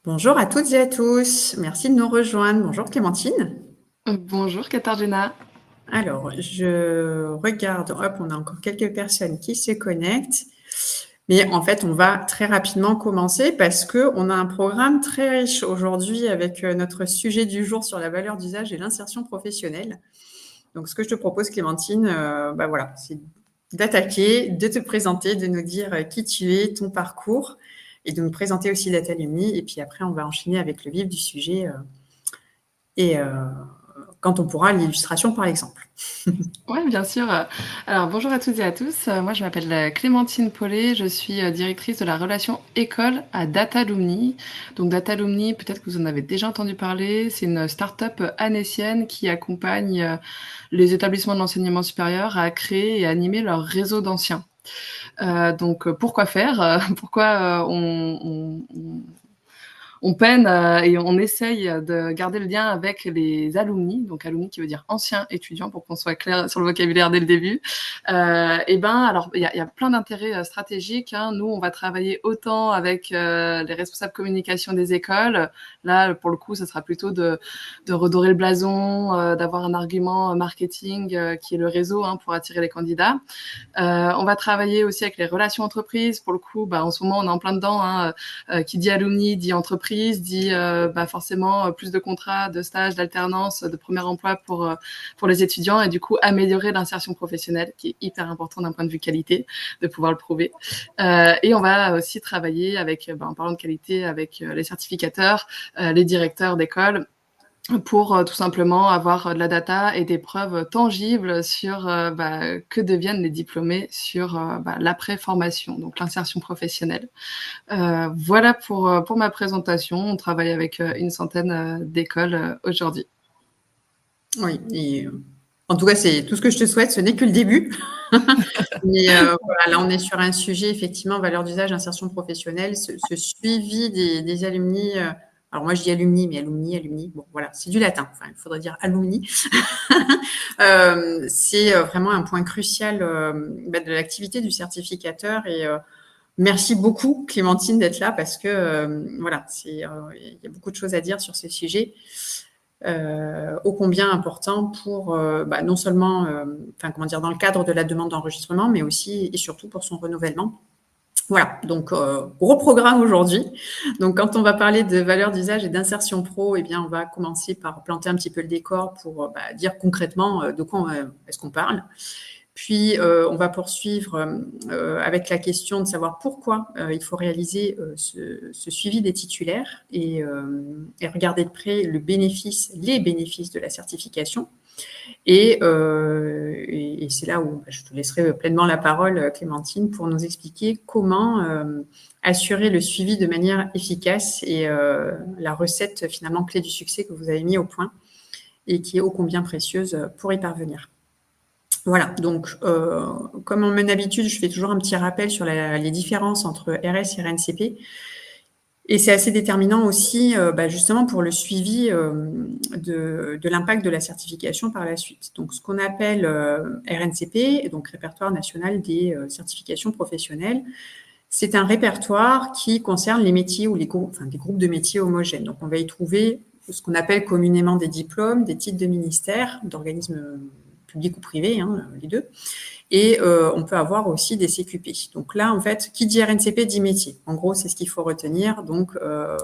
Bonjour à toutes et à tous. Merci de nous rejoindre. Bonjour Clémentine. Bonjour Katarzyna. Alors, je regarde, hop, on a encore quelques personnes qui se connectent. Mais en fait, on va très rapidement commencer parce qu'on a un programme très riche aujourd'hui avec notre sujet du jour sur la valeur d'usage et l'insertion professionnelle. Donc, ce que je te propose, Clémentine, voilà, c'est d'attaquer, de te présenter, de nous dire qui tu es, ton parcours et de nous présenter aussi Datalumni. Et puis après, on va enchaîner avec le vif du sujet et quand on pourra, l'illustration par exemple. Oui, bien sûr. Alors, bonjour à toutes et à tous. Moi, je m'appelle Clémentine Paulet. Je suis directrice de la relation école à Datalumni. Donc, Datalumni, peut-être que vous en avez déjà entendu parler. C'est une start-up annécienne qui accompagne les établissements de l'enseignement supérieur à créer et animer leur réseau d'anciens. Donc, pourquoi faire Pourquoi on peine et on essaye de garder le lien avec les alumni, donc alumni qui veut dire anciens étudiants pour qu'on soit clair sur le vocabulaire dès le début. Et ben alors il y a plein d'intérêts stratégiques. Hein. Nous on va travailler autant avec les responsables communication des écoles. Là pour le coup ça sera plutôt de redorer le blason, d'avoir un argument marketing qui est le réseau pour attirer les candidats. On va travailler aussi avec les relations entreprises. Pour le coup, en ce moment, on est en plein dedans. Qui dit alumni dit entreprise, dit forcément plus de contrats, de stages, d'alternance, de premier emploi pour les étudiants et du coup améliorer l'insertion professionnelle, qui est hyper important d'un point de vue qualité, de pouvoir le prouver. Et on va aussi travailler avec, en parlant de qualité, avec les certificateurs, les directeurs d'école, pour tout simplement avoir de la data et des preuves tangibles sur que deviennent les diplômés sur l'après-formation, donc l'insertion professionnelle. Voilà pour ma présentation. On travaille avec une centaine d'écoles aujourd'hui. Oui, et en tout cas, c'est tout ce que je te souhaite, ce n'est que le début. Mais voilà, là, on est sur un sujet, effectivement, valeur d'usage, insertion professionnelle, ce suivi des alumni. Alors moi, je dis alumni, mais alumni, bon, voilà, c'est du latin. Enfin, il faudrait dire alumni. C'est vraiment un point crucial de l'activité du certificateur et merci beaucoup, Clémentine, d'être là parce que voilà, il y a beaucoup de choses à dire sur ce sujet. Ô combien important pour non seulement dans le cadre de la demande d'enregistrement, mais aussi et surtout pour son renouvellement. Voilà, donc gros programme aujourd'hui. Donc quand on va parler de valeur d'usage et d'insertion pro, eh bien on va commencer par planter un petit peu le décor pour dire concrètement de quoi est-ce qu'on parle. Puis, on va poursuivre avec la question de savoir pourquoi il faut réaliser ce suivi des titulaires et regarder de près les bénéfices de la certification. Et c'est là où je te laisserai pleinement la parole, Clémentine, pour nous expliquer comment assurer le suivi de manière efficace et la recette finalement clé du succès que vous avez mis au point et qui est ô combien précieuse pour y parvenir. Voilà, donc comme en mon habitude, je fais toujours un petit rappel sur les différences entre RS et RNCP. Et c'est assez déterminant aussi justement pour le suivi de l'impact de la certification par la suite. Donc ce qu'on appelle RNCP, donc Répertoire national des certifications professionnelles, c'est un répertoire qui concerne les métiers ou des groupes de métiers homogènes. Donc on va y trouver ce qu'on appelle communément des diplômes, des titres de ministère, d'organismes publics ou privés, les deux. Et on peut avoir aussi des CQP. Donc là, en fait, qui dit RNCP dit métier. En gros, c'est ce qu'il faut retenir. Donc, le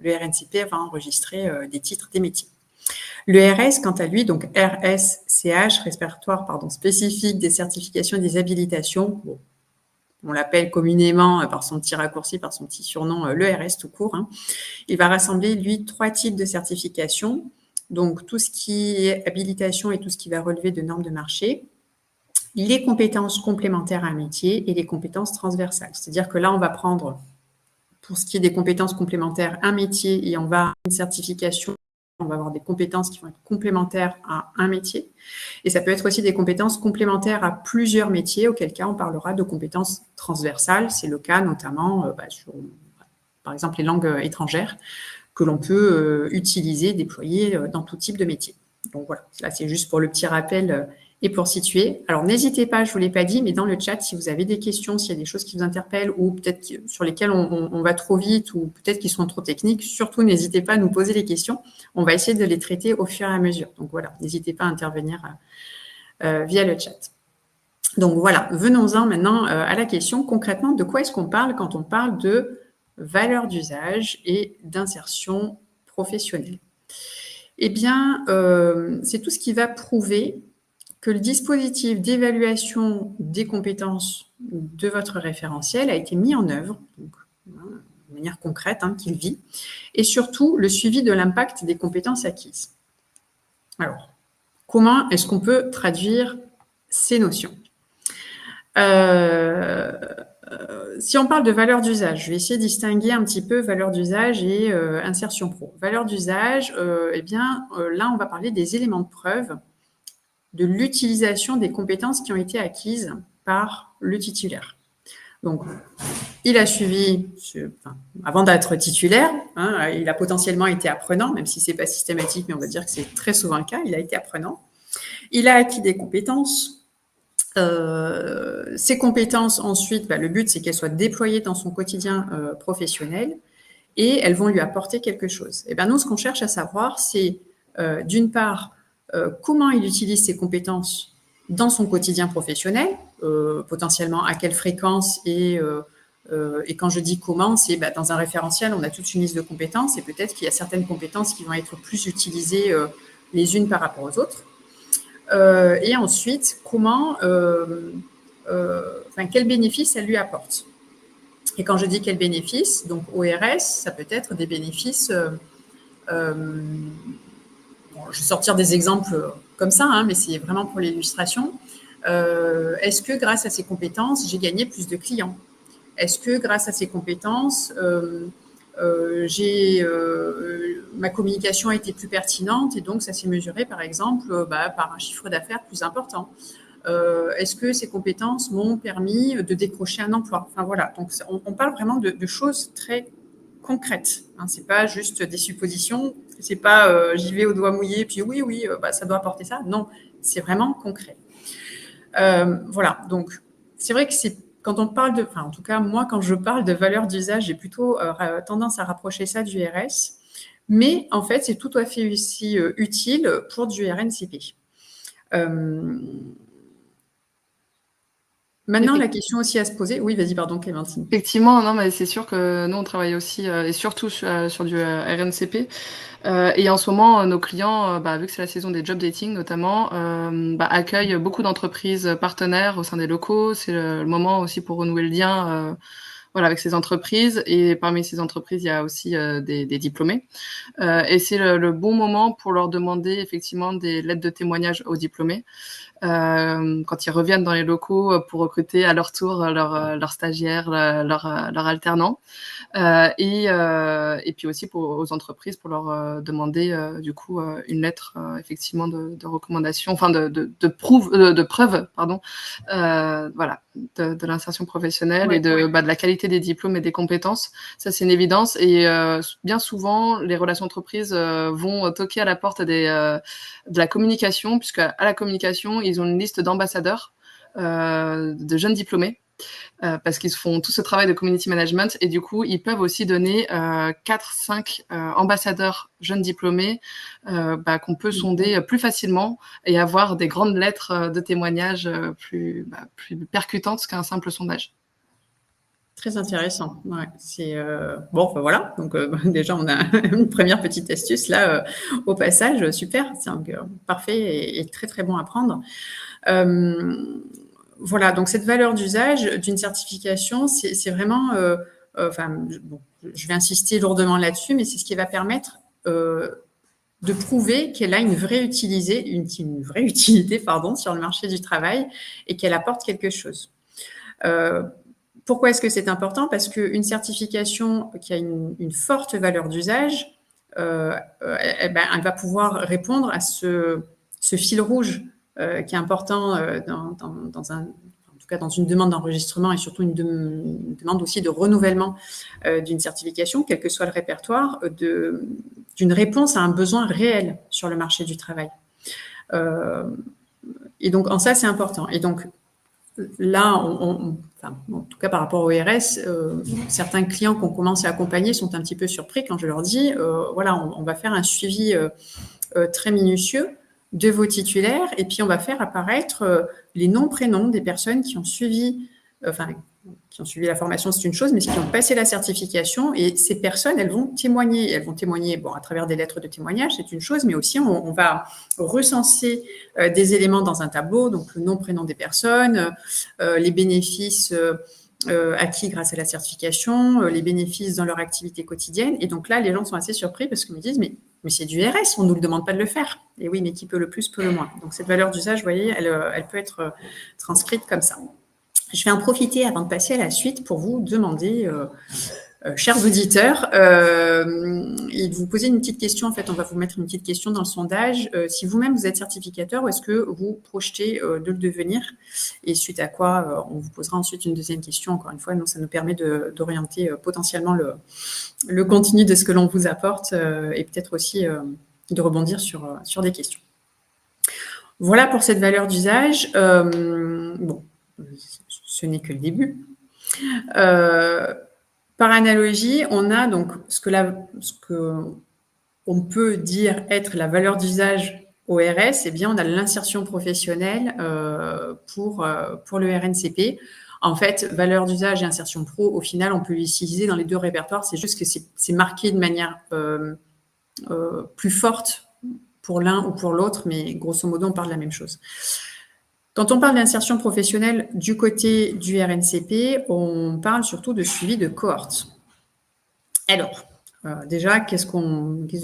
RNCP va enregistrer des titres des métiers. Le RS, quant à lui, donc RSCH, répertoire spécifique des certifications et des habilitations, bon, on l'appelle communément par son petit raccourci, par son petit surnom, le RS tout court. Il va rassembler, lui, 3 types de certifications. Donc, tout ce qui est habilitation et tout ce qui va relever de normes de marché, les compétences complémentaires à un métier et les compétences transversales. C'est-à-dire que là, on va prendre, pour ce qui est des compétences complémentaires, un métier et on va avoir une certification. On va avoir des compétences qui vont être complémentaires à un métier. Et ça peut être aussi des compétences complémentaires à plusieurs métiers, auquel cas on parlera de compétences transversales. C'est le cas notamment sur, par exemple, les langues étrangères que l'on peut utiliser, déployer dans tout type de métier. Donc voilà, là c'est juste pour le petit rappel Et pour situer, alors n'hésitez pas, je ne vous l'ai pas dit, mais dans le chat, si vous avez des questions, s'il y a des choses qui vous interpellent ou peut-être sur lesquelles on va trop vite ou peut-être qu'ils sont trop techniques, surtout n'hésitez pas à nous poser les questions. On va essayer de les traiter au fur et à mesure. Donc voilà, n'hésitez pas à intervenir via le chat. Donc voilà, venons-en maintenant à la question. Concrètement, de quoi est-ce qu'on parle quand on parle de valeur d'usage et d'insertion professionnelle? Eh bien, c'est tout ce qui va prouver que le dispositif d'évaluation des compétences de votre référentiel a été mis en œuvre, donc, de manière concrète, qu'il vit, et surtout le suivi de l'impact des compétences acquises. Alors, comment est-ce qu'on peut traduire ces notions? Si on parle de valeur d'usage, je vais essayer de distinguer un petit peu valeur d'usage et insertion pro. Valeur d'usage, là, on va parler des éléments de preuve de l'utilisation des compétences qui ont été acquises par le titulaire. Donc, il a suivi, avant d'être titulaire, il a potentiellement été apprenant, même si ce n'est pas systématique, mais on va dire que c'est très souvent le cas, il a été apprenant. Il a acquis des compétences. Ces compétences, ensuite, le but, c'est qu'elles soient déployées dans son quotidien professionnel et elles vont lui apporter quelque chose. Et bien, nous, ce qu'on cherche à savoir, c'est d'une part, comment il utilise ses compétences dans son quotidien professionnel, potentiellement à quelle fréquence et quand je dis comment, c'est dans un référentiel, on a toute une liste de compétences et peut-être qu'il y a certaines compétences qui vont être plus utilisées les unes par rapport aux autres. Et ensuite, quel bénéfice elle lui apporte. Et quand je dis quel bénéfice, donc ORS, ça peut être des bénéfices... je vais sortir des exemples comme ça, mais c'est vraiment pour l'illustration. Est-ce que grâce à ces compétences, j'ai gagné plus de clients? Est-ce que grâce à ces compétences, ma communication a été plus pertinente et donc ça s'est mesuré, par exemple, par un chiffre d'affaires plus important? Est-ce que ces compétences m'ont permis de décrocher un emploi? Enfin voilà, donc on parle vraiment de choses très concrètes. C'est pas juste des suppositions. C'est pas j'y vais au doigt mouillé puis oui, ça doit apporter ça. Non, c'est vraiment concret. Voilà, donc c'est vrai que c'est quand on parle de, en tout cas moi quand je parle de valeur d'usage, j'ai plutôt tendance à rapprocher ça du RS, mais en fait c'est tout à fait aussi utile pour du RNCP. Maintenant, la question aussi à se poser. Oui, vas-y, pardon, Clémentine. Effectivement, non, mais c'est sûr que nous, on travaille aussi et surtout sur du RNCP. Et en ce moment, nos clients, vu que c'est la saison des job dating notamment, accueillent beaucoup d'entreprises partenaires au sein des locaux. C'est le moment aussi pour renouer le lien avec ces entreprises. Et parmi ces entreprises, il y a aussi des diplômés. Et c'est le bon moment pour leur demander effectivement des lettres de témoignage aux diplômés. Quand ils reviennent dans les locaux pour recruter à leur tour leurs stagiaires, leurs alternants. Et puis aussi aux entreprises pour leur demander du coup une lettre effectivement de recommandation, enfin de preuve, pardon, de l'insertion professionnelle et de la qualité des diplômes et des compétences. Ça c'est une évidence et bien souvent les relations entreprises vont toquer à la porte de la communication, puisque à la communication ils ont une liste d'ambassadeurs de jeunes diplômés. Parce qu'ils font tout ce travail de community management et du coup, ils peuvent aussi donner 4-5 ambassadeurs jeunes diplômés qu'on peut sonder plus facilement et avoir des grandes lettres de témoignages plus percutantes qu'un simple sondage. Très intéressant. Ouais, c'est voilà. Donc déjà, on a une première petite astuce là au passage. Super, c'est parfait et très très bon à prendre. Voilà, donc cette valeur d'usage d'une certification, c'est vraiment, je vais insister lourdement là-dessus, mais c'est ce qui va permettre de prouver qu'elle a une vraie utilité, sur le marché du travail et qu'elle apporte quelque chose. Pourquoi est-ce que c'est important? Parce qu'une certification qui a une forte valeur d'usage, elle va pouvoir répondre à ce fil rouge qui est important dans une demande d'enregistrement et surtout une demande aussi de renouvellement d'une certification, quel que soit le répertoire, d'une réponse à un besoin réel sur le marché du travail. Et donc, en ça, c'est important. Et donc, là, enfin, en tout cas par rapport au RS, certains clients qu'on commence à accompagner sont un petit peu surpris quand je leur dis, voilà, on va faire un suivi très minutieux de vos titulaires et puis on va faire apparaître les noms, prénoms des personnes qui ont suivi, qui ont suivi la formation, c'est une chose, mais qui ont passé la certification. Et ces personnes, elles vont témoigner. Elles vont témoigner, bon, à travers des lettres de témoignage, c'est une chose, mais aussi on va recenser des éléments dans un tableau, donc le nom, prénom des personnes, les bénéfices acquis grâce à la certification, les bénéfices dans leur activité quotidienne. Et donc là, les gens sont assez surpris parce qu'ils me disent, mais c'est du RS, on ne nous le demande pas de le faire. Et oui, mais qui peut le plus, peut le moins. Donc cette valeur d'usage, vous voyez, elle peut être transcrite comme ça. Je vais en profiter avant de passer à la suite pour vous demander, chers auditeurs, et de vous poser une petite question. En fait, on va vous mettre une petite question dans le sondage. Si vous-même vous êtes certificateur, ou est-ce que vous projetez de le devenir? Et suite à quoi, on vous posera ensuite une deuxième question. Encore une fois, donc ça nous permet d'orienter potentiellement le contenu de ce que l'on vous apporte et peut-être aussi de rebondir sur des questions. Voilà pour cette valeur d'usage. Bon, ce n'est que le début. Par analogie, on a donc ce que on peut dire être la valeur d'usage au RS, eh bien, on a l'insertion professionnelle pour le RNCP. En fait, valeur d'usage et insertion pro, au final, on peut l'utiliser dans les deux répertoires. C'est juste que c'est marqué de manière plus forte pour l'un ou pour l'autre, mais grosso modo, on parle de la même chose. Quand on parle d'insertion professionnelle du côté du RNCP, on parle surtout de suivi de cohorte. Alors, déjà, qu'est-ce que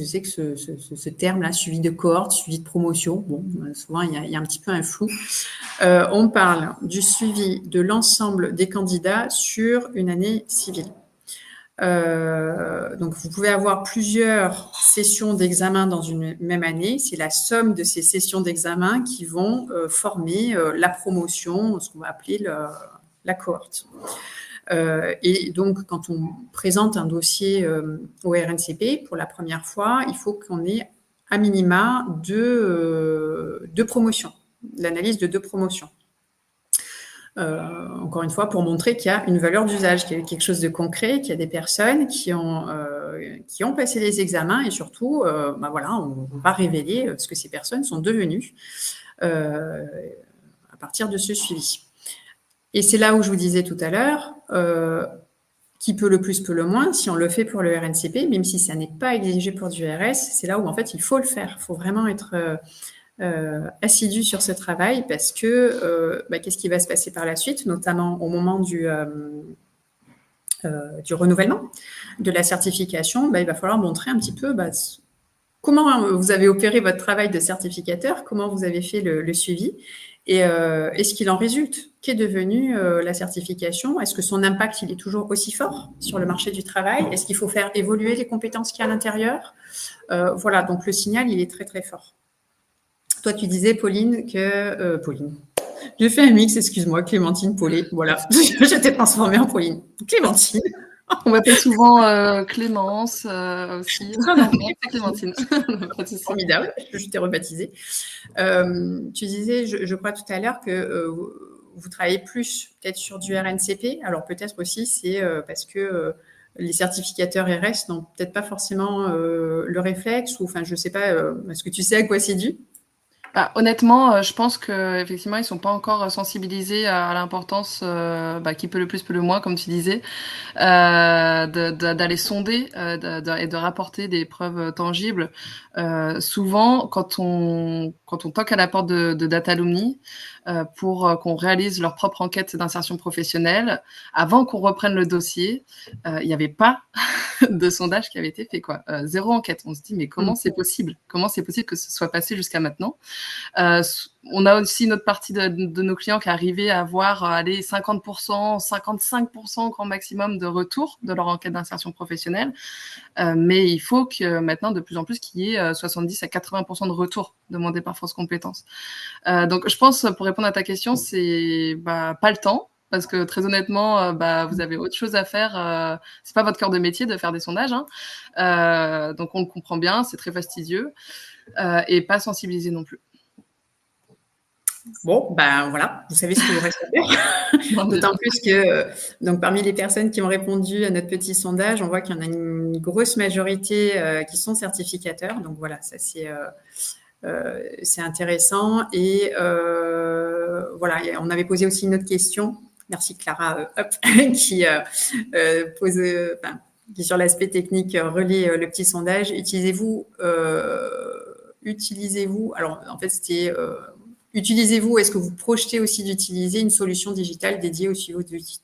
c'est que ce terme-là, suivi de cohorte, suivi de promotion? Bon, souvent, il y a un petit peu un flou. On parle du suivi de l'ensemble des candidats sur une année civile. Donc, vous pouvez avoir plusieurs sessions d'examen dans une même année. C'est la somme de ces sessions d'examen qui vont former la promotion, ce qu'on va appeler la cohorte. Et donc, quand on présente un dossier au RNCP pour la première fois, il faut qu'on ait à minima deux promotions, l'analyse de 2 promotions. Encore une fois, pour montrer qu'il y a une valeur d'usage, qu'il y a quelque chose de concret, qu'il y a des personnes qui ont passé les examens et surtout, voilà, on va révéler ce que ces personnes sont devenues à partir de ce suivi. Et c'est là où je vous disais tout à l'heure, qui peut le plus, peut le moins. Si on le fait pour le RNCP, même si ça n'est pas exigé pour du RS, c'est là où en fait il faut le faire. Il faut vraiment être assidu sur ce travail parce que qu'est-ce qui va se passer par la suite, notamment au moment du renouvellement de la certification, il va falloir montrer un petit peu comment vous avez opéré votre travail de certificateur, comment vous avez fait le suivi et ce qu'il en résulte. Qu'est devenue la certification? Est-ce que son impact il est toujours aussi fort sur le marché du travail? Est-ce qu'il faut faire évoluer les compétences qu'il y a à l'intérieur? Voilà, donc le signal il est très très fort. Toi, tu disais, Pauline, que... Pauline. J'ai fait un mix, excuse-moi, Clémentine, Pauline, voilà. Je t'ai transformée en Pauline. Clémentine. On m'appelle souvent Clémence aussi. Non, c'est Clémentine. Formidable, je t'ai rebaptisée. Tu disais, je crois tout à l'heure que vous travaillez plus peut-être sur du RNCP. Alors peut-être aussi, c'est parce que les certificateurs RS n'ont peut-être pas forcément le réflexe, ou enfin, je ne sais pas, est-ce que tu sais à quoi c'est dû? Honnêtement, je pense qu'effectivement, ils sont pas encore sensibilisés à l'importance qui peut le plus, peut le moins, comme tu disais, d'aller sonder et de rapporter des preuves tangibles. Souvent, quand on toque à la porte de Datalumni pour qu'on réalise leur propre enquête d'insertion professionnelle, avant qu'on reprenne le dossier, il n'y avait pas de sondage qui avait été fait, quoi. Zéro enquête. On se dit, mais comment c'est possible? Comment c'est possible que ce soit passé jusqu'à maintenant? On a aussi notre partie de nos clients qui arrivaient à avoir 50%, 55% grand maximum de retour de leur enquête d'insertion professionnelle. Mais il faut que maintenant, de plus en plus, qu'il y ait 70 à 80% de retour demandés par France Compétences. Donc, je pense, pour répondre à ta question, c'est pas le temps. Parce que très honnêtement, vous avez autre chose à faire. C'est pas votre cœur de métier de faire des sondages, hein. Donc on le comprend bien, c'est très fastidieux et pas sensibilisé non plus. Bon, ben voilà, vous savez ce qu'il vous reste à faire. D'autant plus que donc parmi les personnes qui ont répondu à notre petit sondage, on voit qu'il y en a une grosse majorité qui sont certificateurs. Donc voilà, ça c'est intéressant. Et voilà, on avait posé aussi une autre question. Merci Clara, qui pose, qui sur l'aspect technique relie le petit sondage. Utilisez-vous, alors en fait c'était utilisez-vous, est-ce que vous projetez aussi d'utiliser une solution digitale dédiée au suivi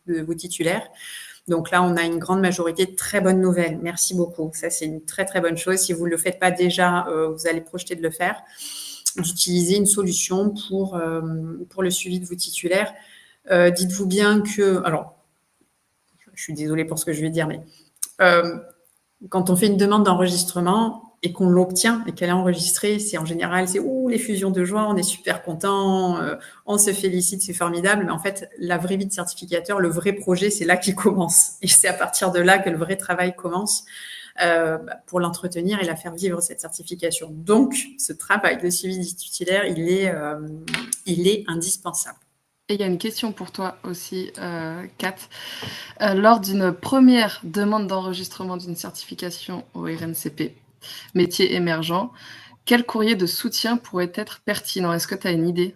de vos titulaires? Donc là, on a une grande majorité de très bonnes nouvelles. Merci beaucoup. Ça, c'est une très, très bonne chose. Si vous ne le faites pas déjà, vous allez projeter de le faire. D'utiliser une solution pour le suivi de vos titulaires. Dites-vous bien que... Alors, je suis désolée pour ce que je vais dire, mais quand on fait une demande d'enregistrement et qu'on l'obtient et qu'elle est enregistrée, c'est en général, c'est les fusions de joie, on est super content, on se félicite, c'est formidable. Mais en fait, la vraie vie de certificateur, le vrai projet, c'est là qu'il commence. Et c'est à partir de là que le vrai travail commence pour l'entretenir et la faire vivre, cette certification. Donc, ce travail de suivi du titulaire, il est indispensable. Et il y a une question pour toi aussi, Kat. Lors d'une première demande d'enregistrement d'une certification au RNCP, métier émergent, quel courrier de soutien pourrait être pertinent? Est-ce que tu as une idée?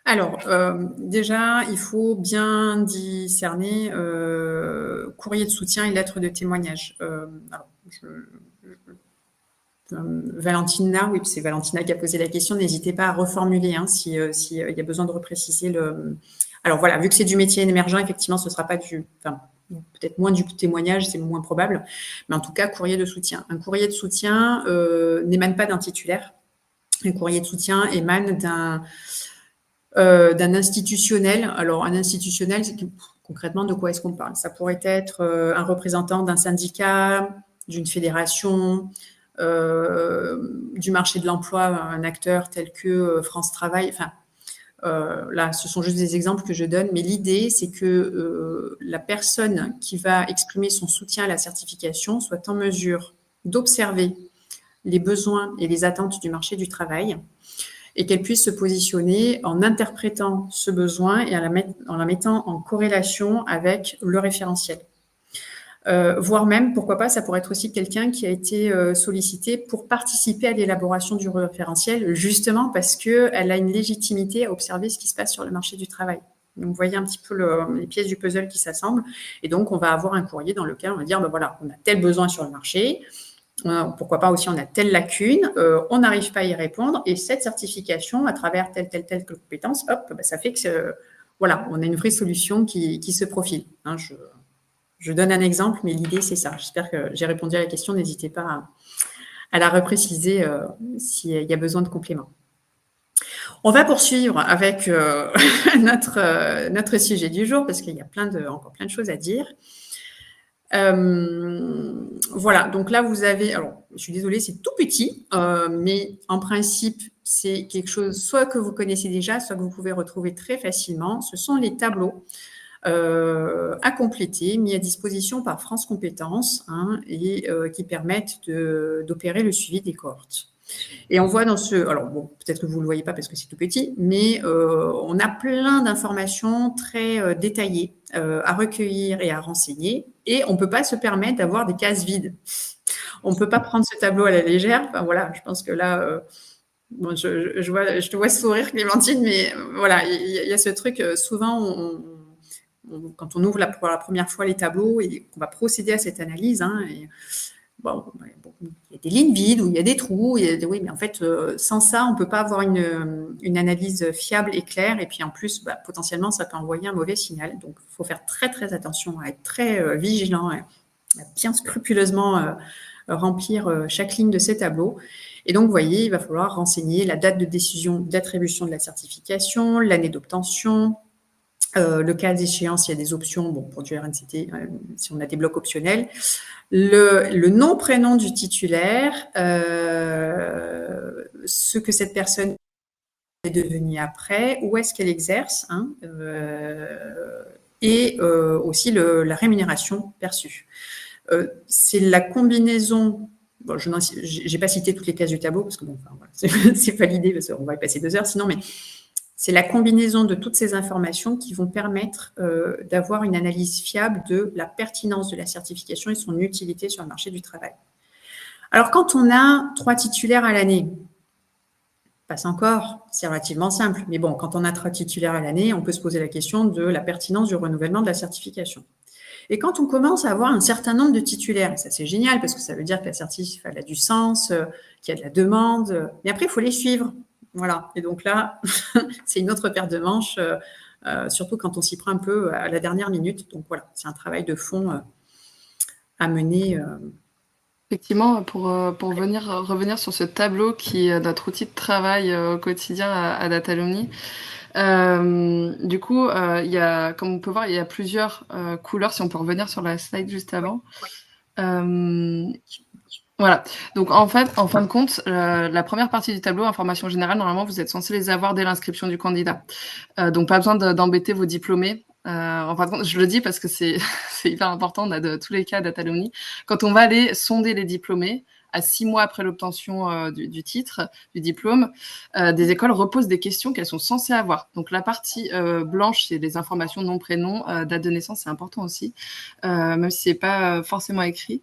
Alors, déjà, il faut bien discerner courrier de soutien et lettre de témoignage. Valentina, oui, c'est Valentina qui a posé la question. N'hésitez pas à reformuler s'il y a besoin de repréciser le. Alors voilà, vu que c'est du métier émergent, effectivement, ce ne sera pas peut-être moins du témoignage, c'est moins probable. Mais en tout cas, courrier de soutien. Un courrier de soutien n'émane pas d'un titulaire. Un courrier de soutien émane d'un institutionnel. Alors, un institutionnel, concrètement, de quoi est-ce qu'on parle? Ça pourrait être un représentant d'un syndicat, d'une fédération, du marché de l'emploi, un acteur tel que France Travail. Enfin, là, ce sont juste des exemples que je donne, mais l'idée, c'est que la personne qui va exprimer son soutien à la certification soit en mesure d'observer les besoins et les attentes du marché du travail et qu'elle puisse se positionner en interprétant ce besoin et en la mettant en corrélation avec le référentiel. Voire même, pourquoi pas, ça pourrait être aussi quelqu'un qui a été sollicité pour participer à l'élaboration du référentiel, justement parce qu'elle a une légitimité à observer ce qui se passe sur le marché du travail. Donc, vous voyez un petit peu les pièces du puzzle qui s'assemblent. Et donc, on va avoir un courrier dans lequel on va dire, voilà, on a tel besoin sur le marché, pourquoi pas aussi on a telle lacune, on n'arrive pas à y répondre, et cette certification, à travers telle compétence, hop, ça fait que, voilà, on a une vraie solution qui se profile. Je donne un exemple, mais l'idée, c'est ça. J'espère que j'ai répondu à la question. N'hésitez pas à la repréciser s'il y a besoin de compléments. On va poursuivre avec notre sujet du jour, parce qu'il y a encore plein de choses à dire. Voilà, donc là, vous avez... Alors, je suis désolée, c'est tout petit, mais en principe, c'est quelque chose soit que vous connaissez déjà, soit que vous pouvez retrouver très facilement. Ce sont les tableaux à compléter, mis à disposition par France Compétences et qui permettent d'opérer le suivi des cohortes. Et on voit dans alors bon, peut-être que vous ne le voyez pas parce que c'est tout petit, mais on a plein d'informations très détaillées à recueillir et à renseigner, et on ne peut pas se permettre d'avoir des cases vides. On ne peut pas prendre ce tableau à la légère. Enfin voilà, je pense que là... bon, je te vois sourire, Clémentine, mais voilà, il y a ce truc, souvent, quand on ouvre pour la première fois les tableaux et qu'on va procéder à cette analyse, bon, il y a des lignes vides ou il y a des trous, oui, mais en fait, sans ça, on ne peut pas avoir une analyse fiable et claire. Et puis en plus, potentiellement, ça peut envoyer un mauvais signal. Donc, il faut faire très, très attention, à être très vigilant, à bien scrupuleusement remplir chaque ligne de ces tableaux. Et donc, vous voyez, il va falloir renseigner la date de décision d'attribution de la certification, l'année d'obtention, le cas d'échéant, s'il y a des options, bon, pour du RNCT, si on a des blocs optionnels, le nom, prénom du titulaire, ce que cette personne est devenue après, où est-ce qu'elle exerce, et aussi la rémunération perçue. C'est la combinaison. Bon, je n'ai pas cité toutes les cases du tableau parce que bon, enfin, voilà, c'est pas l'idée parce qu'on va y passer 2 heures sinon, mais C'est la combinaison de toutes ces informations qui vont permettre d'avoir une analyse fiable de la pertinence de la certification et son utilité sur le marché du travail. Alors, quand on a 3 titulaires à l'année, passe encore, c'est relativement simple. Mais bon, quand on a 3 titulaires à l'année, on peut se poser la question de la pertinence du renouvellement de la certification. Et quand on commence à avoir un certain nombre de titulaires, ça c'est génial parce que ça veut dire que la certif elle a du sens, qu'il y a de la demande. Mais après, il faut les suivre. Voilà. Et donc là, c'est une autre paire de manches, surtout quand on s'y prend un peu à la dernière minute. Donc voilà, c'est un travail de fond à mener. Effectivement, pour revenir sur ce tableau qui est notre outil de travail au quotidien à Datalumni. Du coup, il y a, comme on peut voir, il y a plusieurs couleurs. Si on peut revenir sur la slide juste avant. Voilà. Donc en fin de compte, la première partie du tableau, information générale, normalement, vous êtes censé les avoir dès l'inscription du candidat. Donc pas besoin d'embêter vos diplômés. En fin de compte, je le dis parce que c'est hyper important. On a de tous les cas Datalumni. Quand on va aller sonder les diplômés, à 6 mois après l'obtention du titre, du diplôme, des écoles reposent des questions qu'elles sont censées avoir. Donc la partie blanche, c'est les informations nom, prénom, date de naissance, c'est important aussi, même si c'est pas forcément écrit.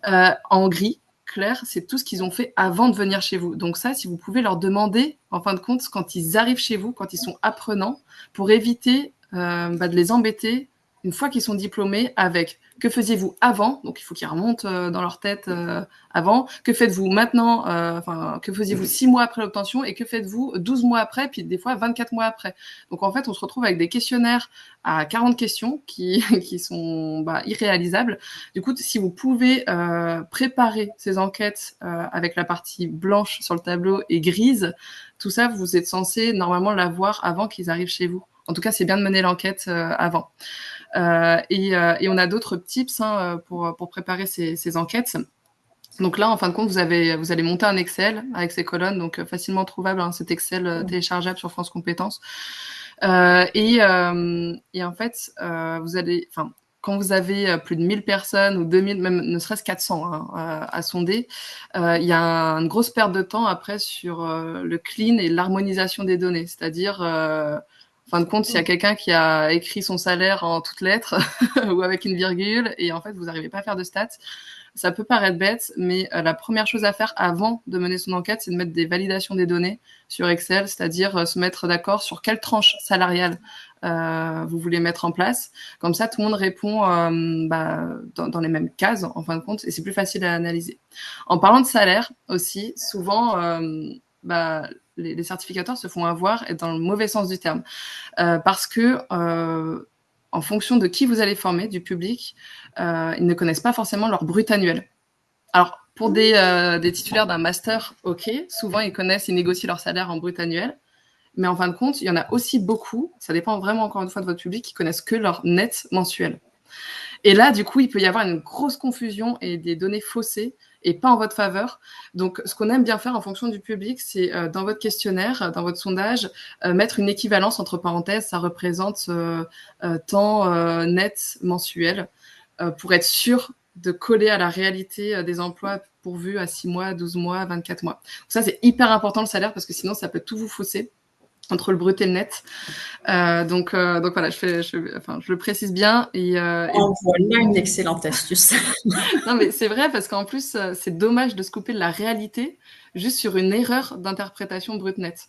En gris, clair, c'est tout ce qu'ils ont fait avant de venir chez vous. Donc ça, si vous pouvez leur demander, en fin de compte, quand ils arrivent chez vous, quand ils sont apprenants, pour éviter de les embêter une fois qu'ils sont diplômés avec que faisiez-vous avant, donc il faut qu'ils remontent dans leur tête avant, que faites-vous maintenant, que faisiez-vous 6 mois après l'obtention et que faites-vous 12 mois après, puis des fois 24 mois après. Donc en fait, on se retrouve avec des questionnaires à 40 questions qui sont irréalisables. Du coup, si vous pouvez préparer ces enquêtes avec la partie blanche sur le tableau et grise, tout ça, vous êtes censé normalement l'avoir avant qu'ils arrivent chez vous. En tout cas, c'est bien de mener l'enquête avant. Et on a d'autres tips pour préparer ces enquêtes. Donc là, en fin de compte, vous allez monter un Excel avec ces colonnes, donc facilement trouvable, cet Excel téléchargeable sur France Compétences. Et en fait, quand vous avez plus de 1000 personnes ou 2000, même ne serait-ce 400 à sonder, il y a une grosse perte de temps après sur le clean et l'harmonisation des données. C'est-à-dire, en fin de compte, s'il y a quelqu'un qui a écrit son salaire en toutes lettres ou avec une virgule et en fait, vous n'arrivez pas à faire de stats, ça peut paraître bête, mais la première chose à faire avant de mener son enquête, c'est de mettre des validations des données sur Excel, c'est-à-dire se mettre d'accord sur quelle tranche salariale vous voulez mettre en place. Comme ça, tout le monde répond dans les mêmes cases, en fin de compte, et c'est plus facile à analyser. En parlant de salaire aussi, souvent, les certificateurs se font avoir et dans le mauvais sens du terme. Parce que en fonction de qui vous allez former, du public, ils ne connaissent pas forcément leur brut annuel. Alors, pour des titulaires d'un master, ok, souvent ils négocient leur salaire en brut annuel, mais en fin de compte, il y en a aussi beaucoup, ça dépend vraiment encore une fois de votre public, qui connaissent que leur net mensuel. Et là, du coup, il peut y avoir une grosse confusion et des données faussées et pas en votre faveur. Donc, ce qu'on aime bien faire en fonction du public, c'est dans votre questionnaire, dans votre sondage, mettre une équivalence entre parenthèses. Ça représente temps net mensuel pour être sûr de coller à la réalité des emplois pourvus à 6 mois, 12 mois, 24 mois. Donc ça, c'est hyper important le salaire parce que sinon, ça peut tout vous fausser entre le brut et le net. Donc voilà, je le précise bien. Voilà une excellente astuce. Non, mais c'est vrai parce qu'en plus, c'est dommage de se couper de la réalité juste sur une erreur d'interprétation brut-net.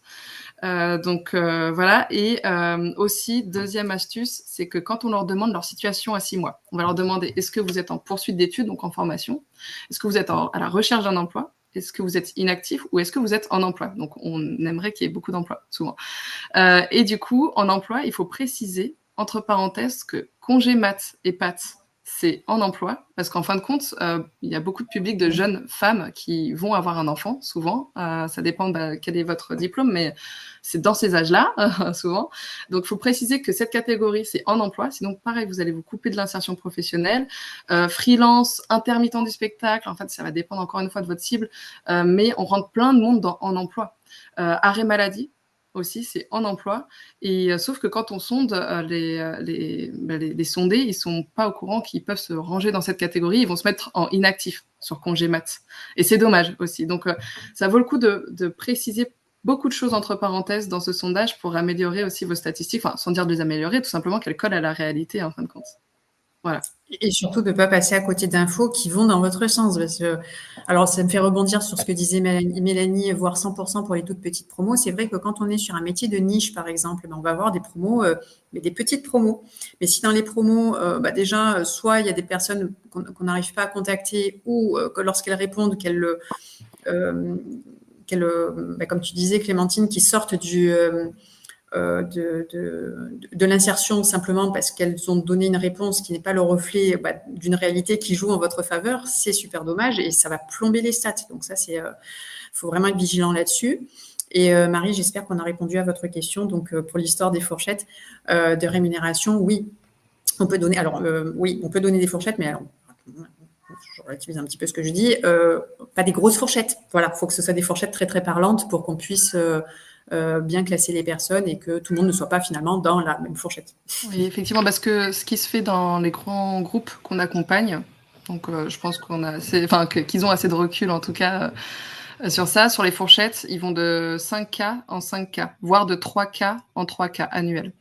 Voilà. Et aussi, deuxième astuce, c'est que quand on leur demande leur situation à 6 mois, on va leur demander est-ce que vous êtes en poursuite d'études, donc en formation? Est-ce que vous êtes à la recherche d'un emploi? Est-ce que vous êtes inactif ou est-ce que vous êtes en emploi? Donc, on aimerait qu'il y ait beaucoup d'emplois, souvent. Et du coup, en emploi, il faut préciser, entre parenthèses, que congé mat et PAT, c'est en emploi, parce qu'en fin de compte, il y a beaucoup de publics de jeunes femmes qui vont avoir un enfant, souvent. Ça dépend quel est votre diplôme, mais c'est dans ces âges-là, souvent. Donc, il faut préciser que cette catégorie, c'est en emploi. Sinon, pareil, vous allez vous couper de l'insertion professionnelle. Freelance, intermittent du spectacle, en fait, ça va dépendre encore une fois de votre cible, mais on rentre plein de monde en emploi. Arrêt maladie, aussi, c'est en emploi. Et sauf que quand on sonde, les sondés, ils sont pas au courant qu'ils peuvent se ranger dans cette catégorie. Ils vont se mettre en inactif sur congé mat. Et c'est dommage aussi. Donc, ça vaut le coup de préciser beaucoup de choses entre parenthèses dans ce sondage pour améliorer aussi vos statistiques, enfin, sans dire de les améliorer, tout simplement qu'elles collent à la réalité, en fin de compte. Voilà. Et surtout de ne pas passer à côté d'infos qui vont dans votre sens. Parce que, alors, ça me fait rebondir sur ce que disait Mélanie, voire 100% pour les toutes petites promos. C'est vrai que quand on est sur un métier de niche, par exemple, on va avoir des promos, mais des petites promos. Mais si dans les promos, déjà, soit il y a des personnes qu'on n'arrive pas à contacter ou que lorsqu'elles répondent, comme tu disais, Clémentine, qui sortent de l'insertion simplement parce qu'elles ont donné une réponse qui n'est pas le reflet d'une réalité qui joue en votre faveur, c'est super dommage et ça va plomber les stats. Donc ça, faut vraiment être vigilant là-dessus. Et Marie, j'espère qu'on a répondu à votre question. Donc pour l'histoire des fourchettes de rémunération, oui, on peut donner. Alors oui, on peut donner des fourchettes, mais alors je relativise un petit peu ce que je dis, pas des grosses fourchettes. Voilà, il faut que ce soit des fourchettes très très parlantes pour qu'on puisse bien classer les personnes et que tout le monde ne soit pas finalement dans la même fourchette. Oui, effectivement, parce que ce qui se fait dans les grands groupes qu'on accompagne, donc je pense qu'ils ont assez de recul en tout cas sur ça, sur les fourchettes, ils vont de 5K en 5K, voire de 3K en 3K annuels.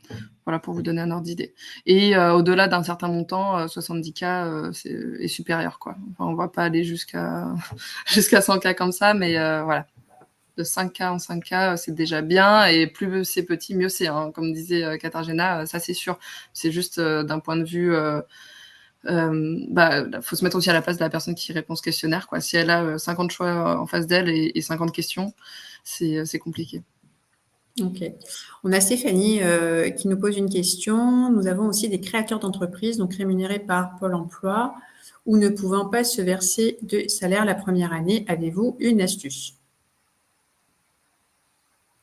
Voilà, pour vous donner un ordre d'idée. Et au-delà d'un certain montant, 70K est supérieur, quoi. Enfin, on va pas aller jusqu'à 100K comme ça, mais voilà. De 5K en 5K, c'est déjà bien. Et plus c'est petit, mieux c'est. Hein. Comme disait Katarzyna, ça c'est sûr. C'est juste d'un point de vue... faut se mettre aussi à la place de la personne qui répond ce questionnaire, quoi. Si elle a 50 choix en face d'elle et 50 questions, c'est compliqué. Ok. On a Stéphanie qui nous pose une question. Nous avons aussi des créateurs d'entreprises, donc rémunérés par Pôle emploi, ou ne pouvant pas se verser de salaire la première année. Avez-vous une astuce?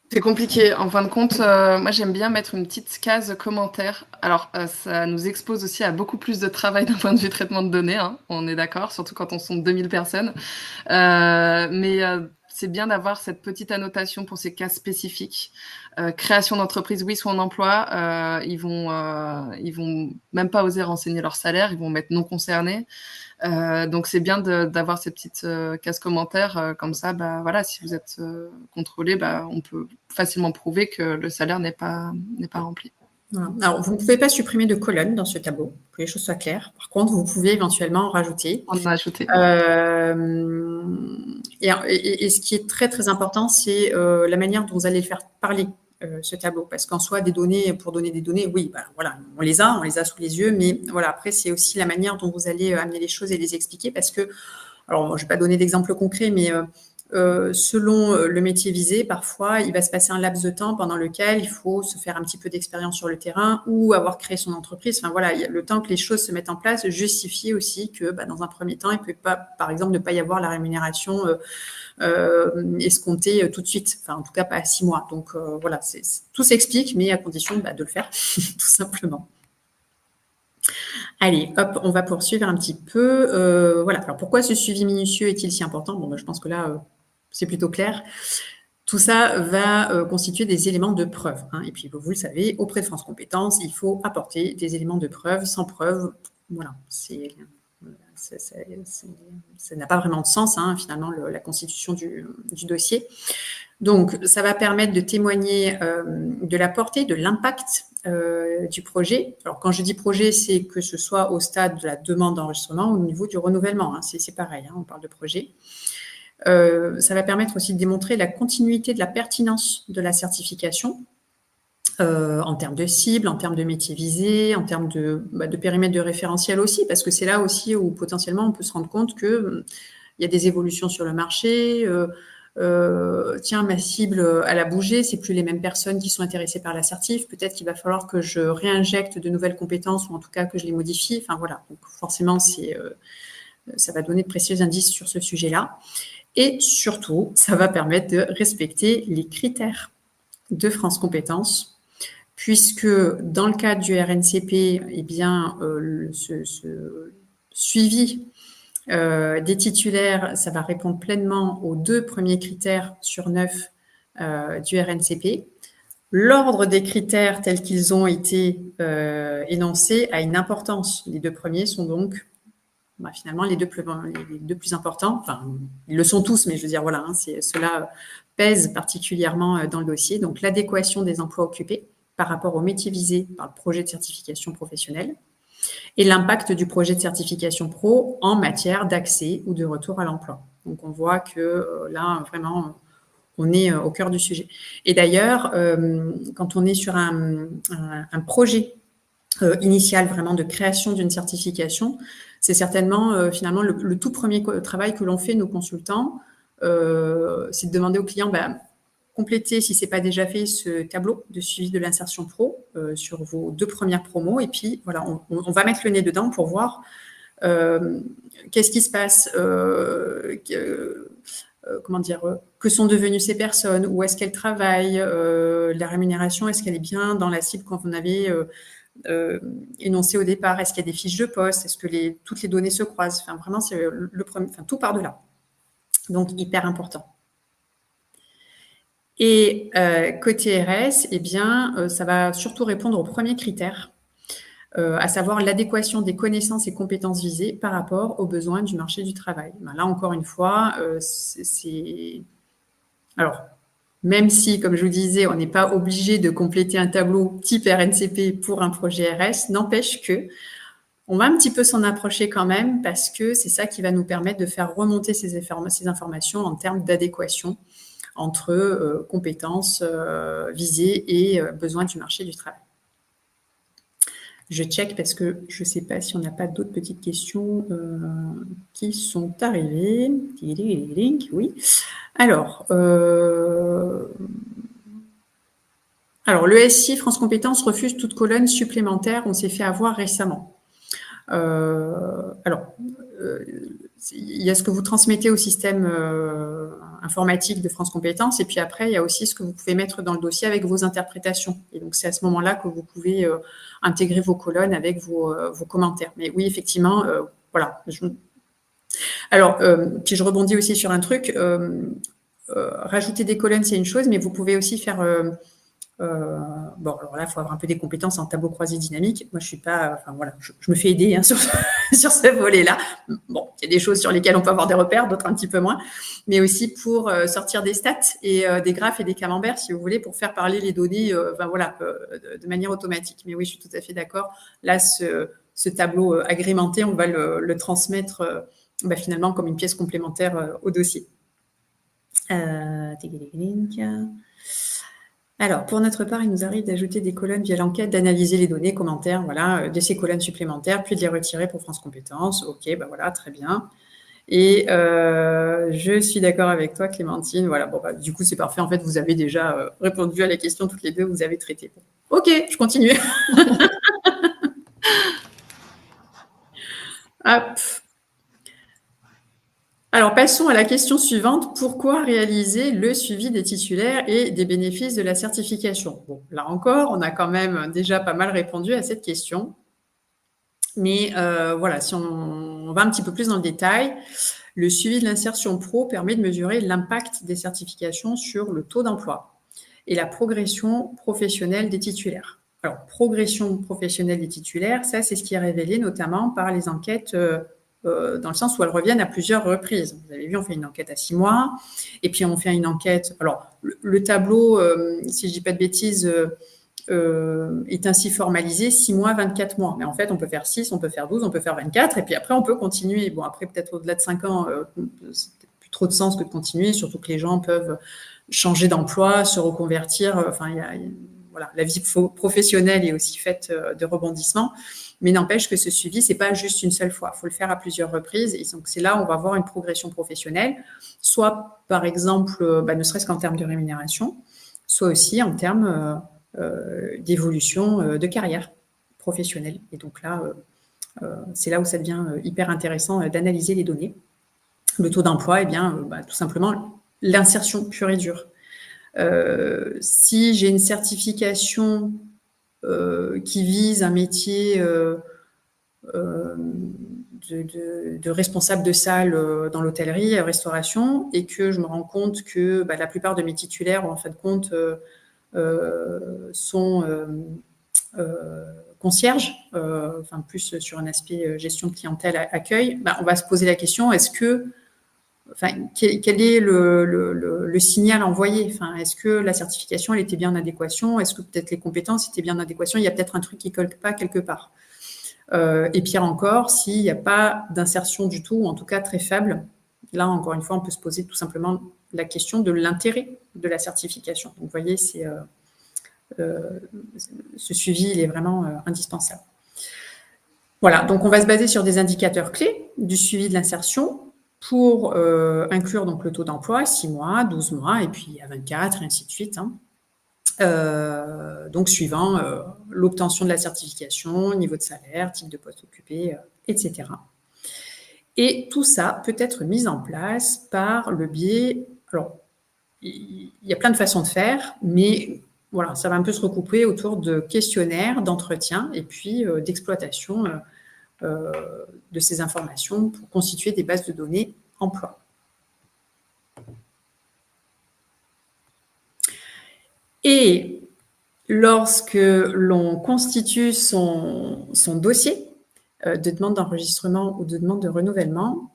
C'est compliqué. En fin de compte, moi j'aime bien mettre une petite case commentaire. Alors ça nous expose aussi à beaucoup plus de travail d'un point de vue traitement de données, hein, on est d'accord, surtout quand on sont 2000 personnes. Mais c'est bien d'avoir cette petite annotation pour ces cas spécifiques. Création d'entreprise, oui, soit en emploi, ils vont même pas oser renseigner leur salaire, ils vont mettre non concerné. Donc c'est bien d'avoir ces petites cases commentaires comme ça. Voilà, si vous êtes contrôlé, on peut facilement prouver que le salaire n'est pas rempli. Voilà. Alors, vous ne pouvez pas supprimer de colonnes dans ce tableau, que les choses soient claires. Par contre, vous pouvez éventuellement en rajouter. On en a ajouté. Et ce qui est très, très important, c'est la manière dont vous allez faire parler ce tableau. Parce qu'en soi, des données, pour donner des données, oui, voilà, on les a sous les yeux. Mais voilà, après, c'est aussi la manière dont vous allez amener les choses et les expliquer. Parce que, alors, je ne vais pas donner d'exemple concret, mais selon le métier visé, parfois, il va se passer un laps de temps pendant lequel il faut se faire un petit peu d'expérience sur le terrain ou avoir créé son entreprise. Enfin voilà, le temps que les choses se mettent en place, justifier aussi que dans un premier temps, il ne peut pas, par exemple, ne pas y avoir la rémunération escomptée tout de suite. Enfin, en tout cas, pas à 6 mois. Donc voilà, tout s'explique, mais à condition de le faire, tout simplement. Allez, hop, on va poursuivre un petit peu. Voilà. Alors, pourquoi ce suivi minutieux est-il si important? Bon, je pense que là, c'est plutôt clair. Tout ça va constituer des éléments de preuve. Hein. Et puis, vous le savez, auprès de France Compétences, il faut apporter des éléments de preuve. Sans preuve, voilà, ça n'a pas vraiment de sens, hein, finalement, la constitution du dossier. Donc, ça va permettre de témoigner de la portée, de l'impact du projet. Alors, quand je dis projet, c'est que ce soit au stade de la demande d'enregistrement ou au niveau du renouvellement. Hein. C'est pareil, hein, on parle de projet. Ça va permettre aussi de démontrer la continuité de la pertinence de la certification en termes de cible, en termes de métier visé, en termes de périmètre de référentiel aussi, parce que c'est là aussi où potentiellement on peut se rendre compte qu'il y a des évolutions sur le marché. Tiens, ma cible, elle a bougé, c'est plus les mêmes personnes qui sont intéressées par l'assertif. Peut-être qu'il va falloir que je réinjecte de nouvelles compétences ou en tout cas que je les modifie. Enfin voilà, donc forcément, ça va donner de précieux indices sur ce sujet-là. Et surtout, ça va permettre de respecter les critères de France Compétences, puisque dans le cadre du RNCP, eh bien, ce suivi des titulaires, ça va répondre pleinement aux 2 premiers critères sur 9 du RNCP. L'ordre des critères tels qu'ils ont été énoncés a une importance. Les 2 premiers sont donc finalement, les deux plus importants, enfin, ils le sont tous, mais je veux dire, voilà, ceux-là pèsent particulièrement dans le dossier. Donc, l'adéquation des emplois occupés par rapport aux métiers visés par le projet de certification professionnelle et l'impact du projet de certification pro en matière d'accès ou de retour à l'emploi. Donc, on voit que là, vraiment, on est au cœur du sujet. Et d'ailleurs, quand on est sur un projet initial vraiment de création d'une certification, c'est certainement finalement le tout premier travail que l'on fait, nos consultants, c'est de demander aux clients, complétez, si ce n'est pas déjà fait, ce tableau de suivi de l'insertion pro sur vos 2 premières promos. Et puis, voilà, on va mettre le nez dedans pour voir qu'est-ce qui se passe, comment dire, que sont devenues ces personnes, où est-ce qu'elles travaillent, la rémunération, est-ce qu'elle est bien dans la cible qu'on avait énoncée au départ, est-ce qu'il y a des fiches de poste, est-ce que toutes les données se croisent, enfin, vraiment, c'est le premier, enfin, tout part de là. Donc, hyper important. Et côté RS, eh bien, ça va surtout répondre au premier critère, à savoir l'adéquation des connaissances et compétences visées par rapport aux besoins du marché du travail. Là, encore une fois, alors, même si, comme je vous disais, on n'est pas obligé de compléter un tableau type RNCP pour un projet RS, n'empêche que on va un petit peu s'en approcher quand même parce que c'est ça qui va nous permettre de faire remonter ces informations en termes d'adéquation entre compétences visées et besoins du marché du travail. Je check parce que je ne sais pas si on n'a pas d'autres petites questions qui sont arrivées. Oui. Alors, le SI France Compétences refuse toute colonne supplémentaire. On s'est fait avoir récemment. Il y a ce que vous transmettez au système informatique de France Compétences, et puis après, il y a aussi ce que vous pouvez mettre dans le dossier avec vos interprétations. Et donc, c'est à ce moment-là que vous pouvez intégrer vos colonnes avec vos commentaires. Mais oui, effectivement, voilà. Alors, puis je rebondis aussi sur un truc. Rajouter des colonnes, c'est une chose, mais vous pouvez aussi faire... bon, alors là, il faut avoir un peu des compétences en tableau croisé dynamique. Moi, je suis pas... Enfin, voilà, je me fais aider sur ce volet-là. Bon, il y a des choses sur lesquelles on peut avoir des repères, d'autres un petit peu moins. Mais aussi pour sortir des stats et des graphes et des camemberts, si vous voulez, pour faire parler les données de manière automatique. Mais oui, je suis tout à fait d'accord. Là, ce tableau agrémenté, on va le transmettre finalement comme une pièce complémentaire au dossier. Alors, pour notre part, il nous arrive d'ajouter des colonnes via l'enquête, d'analyser les données, commentaires, voilà, de ces colonnes supplémentaires, puis de les retirer pour France Compétences. Ok, voilà, très bien. Et je suis d'accord avec toi, Clémentine. Voilà, bon, du coup, c'est parfait. En fait, vous avez déjà répondu à la question toutes les deux, vous avez traité. Ok, je continue. Hop. Alors, passons à la question suivante. Pourquoi réaliser le suivi des titulaires et des bénéfices de la certification? Bon, là encore, on a quand même déjà pas mal répondu à cette question. Mais voilà, si on va un petit peu plus dans le détail, le suivi de l'insertion pro permet de mesurer l'impact des certifications sur le taux d'emploi et la progression professionnelle des titulaires. Alors, progression professionnelle des titulaires, ça, c'est ce qui est révélé notamment par les enquêtes dans le sens où elles reviennent à plusieurs reprises. Vous avez vu, on fait une enquête à 6 mois, et puis on fait une enquête... Alors, le tableau, si je ne dis pas de bêtises, est ainsi formalisé 6 mois, 24 mois. Mais en fait, on peut faire 6, on peut faire 12, on peut faire 24, et puis après, on peut continuer. Bon, après, peut-être au-delà de 5 ans, c'est plus trop de sens que de continuer, surtout que les gens peuvent changer d'emploi, se reconvertir. Enfin, voilà, la vie professionnelle est aussi faite de rebondissements. Mais n'empêche que ce suivi, c'est pas juste une seule fois. Il faut le faire à plusieurs reprises. Et donc, c'est là où on va avoir une progression professionnelle, soit, par exemple, ne serait-ce qu'en termes de rémunération, soit aussi en termes d'évolution de carrière professionnelle. Et donc là, c'est là où ça devient hyper intéressant d'analyser les données. Le taux d'emploi, tout simplement, l'insertion pure et dure. Si j'ai une certification qui vise un métier de responsable de salle dans l'hôtellerie, restauration, et que je me rends compte que la plupart de mes titulaires, en fin de compte, sont concierge, enfin plus sur un aspect gestion de clientèle, accueil, on va se poser la question, quel est le signal envoyé? Enfin, est-ce que la certification elle était bien en adéquation? Est-ce que peut-être les compétences étaient bien en adéquation? Il y a peut-être un truc qui colle pas quelque part. Et pire encore, s'il n'y a pas d'insertion du tout, ou en tout cas très faible, là, encore une fois, on peut se poser tout simplement la question de l'intérêt de la certification. Donc, vous voyez, ce suivi, il est vraiment indispensable. Voilà, donc on va se baser sur des indicateurs clés du suivi de l'insertion pour inclure donc le taux d'emploi, 6 mois, 12 mois, et puis à 24, et ainsi de suite. Donc suivant l'obtention de la certification, niveau de salaire, type de poste occupé, etc. Et tout ça peut être mis en place par le biais... Alors, il y a plein de façons de faire, mais voilà, ça va un peu se recouper autour de questionnaires, d'entretien et puis d'exploitation de ces informations pour constituer des bases de données emploi. Et lorsque l'on constitue son dossier de demande d'enregistrement ou de demande de renouvellement,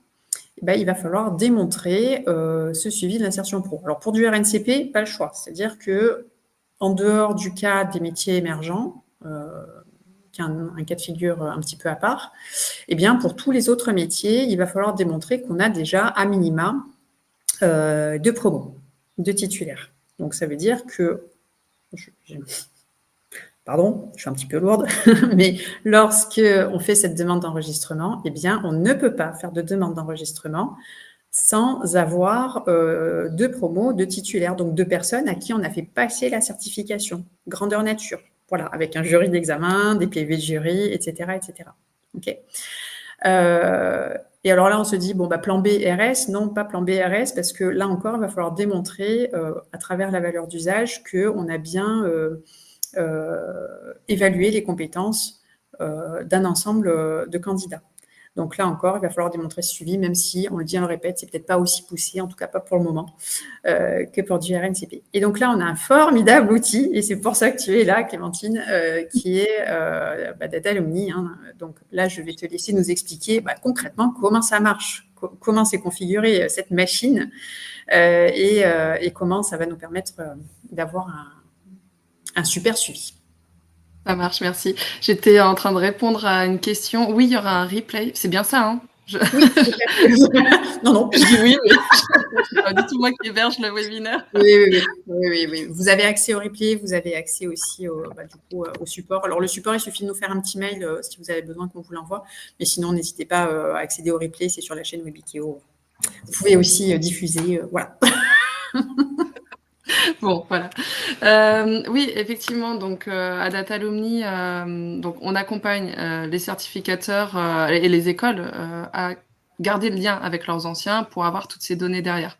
il va falloir démontrer ce suivi de l'insertion pro. Alors pour du RNCP, pas le choix. C'est-à-dire que en dehors du cas des métiers émergents, qui est un cas de figure un petit peu à part, pour tous les autres métiers, il va falloir démontrer qu'on a déjà à minima 2 promos, 2 titulaires. Donc ça veut dire que pardon, je suis un petit peu lourde, mais lorsque on fait cette demande d'enregistrement, on ne peut pas faire de demande d'enregistrement sans avoir 2 promos, 2 titulaires, donc 2 personnes à qui on a fait passer la certification, grandeur nature, voilà, avec un jury d'examen, des PV de jury, etc., etc. Ok. Et alors là, on se dit, plan B, RS, non, pas plan B, RS, parce que là encore, il va falloir démontrer à travers la valeur d'usage qu'on a bien évalué les compétences d'un ensemble de candidats. Donc là encore, il va falloir démontrer ce suivi, même si, on le dit, on le répète, c'est peut-être pas aussi poussé, en tout cas pas pour le moment, que pour du RNCP. Et donc là, on a un formidable outil, et c'est pour ça que tu es là, Clémentine, qui est Data Alumni. Donc là, je vais te laisser nous expliquer concrètement comment ça marche, comment c'est configuré cette machine, et comment ça va nous permettre d'avoir un super suivi. Ça marche, merci. J'étais en train de répondre à une question. Oui, il y aura un replay. C'est bien ça, hein? Oui, non. Je dis oui, mais c'est pas du tout moi qui héberge le webinaire. Oui. Vous avez accès au replay, vous avez accès aussi au support. Alors, le support, il suffit de nous faire un petit mail si vous avez besoin qu'on vous l'envoie. Mais sinon, n'hésitez pas à accéder au replay, c'est sur la chaîne Webikeo. Vous pouvez aussi diffuser, voilà. Bon, voilà. Oui, effectivement, donc à Data Alumni, donc on accompagne les certificateurs et les écoles à garder le lien avec leurs anciens pour avoir toutes ces données derrière.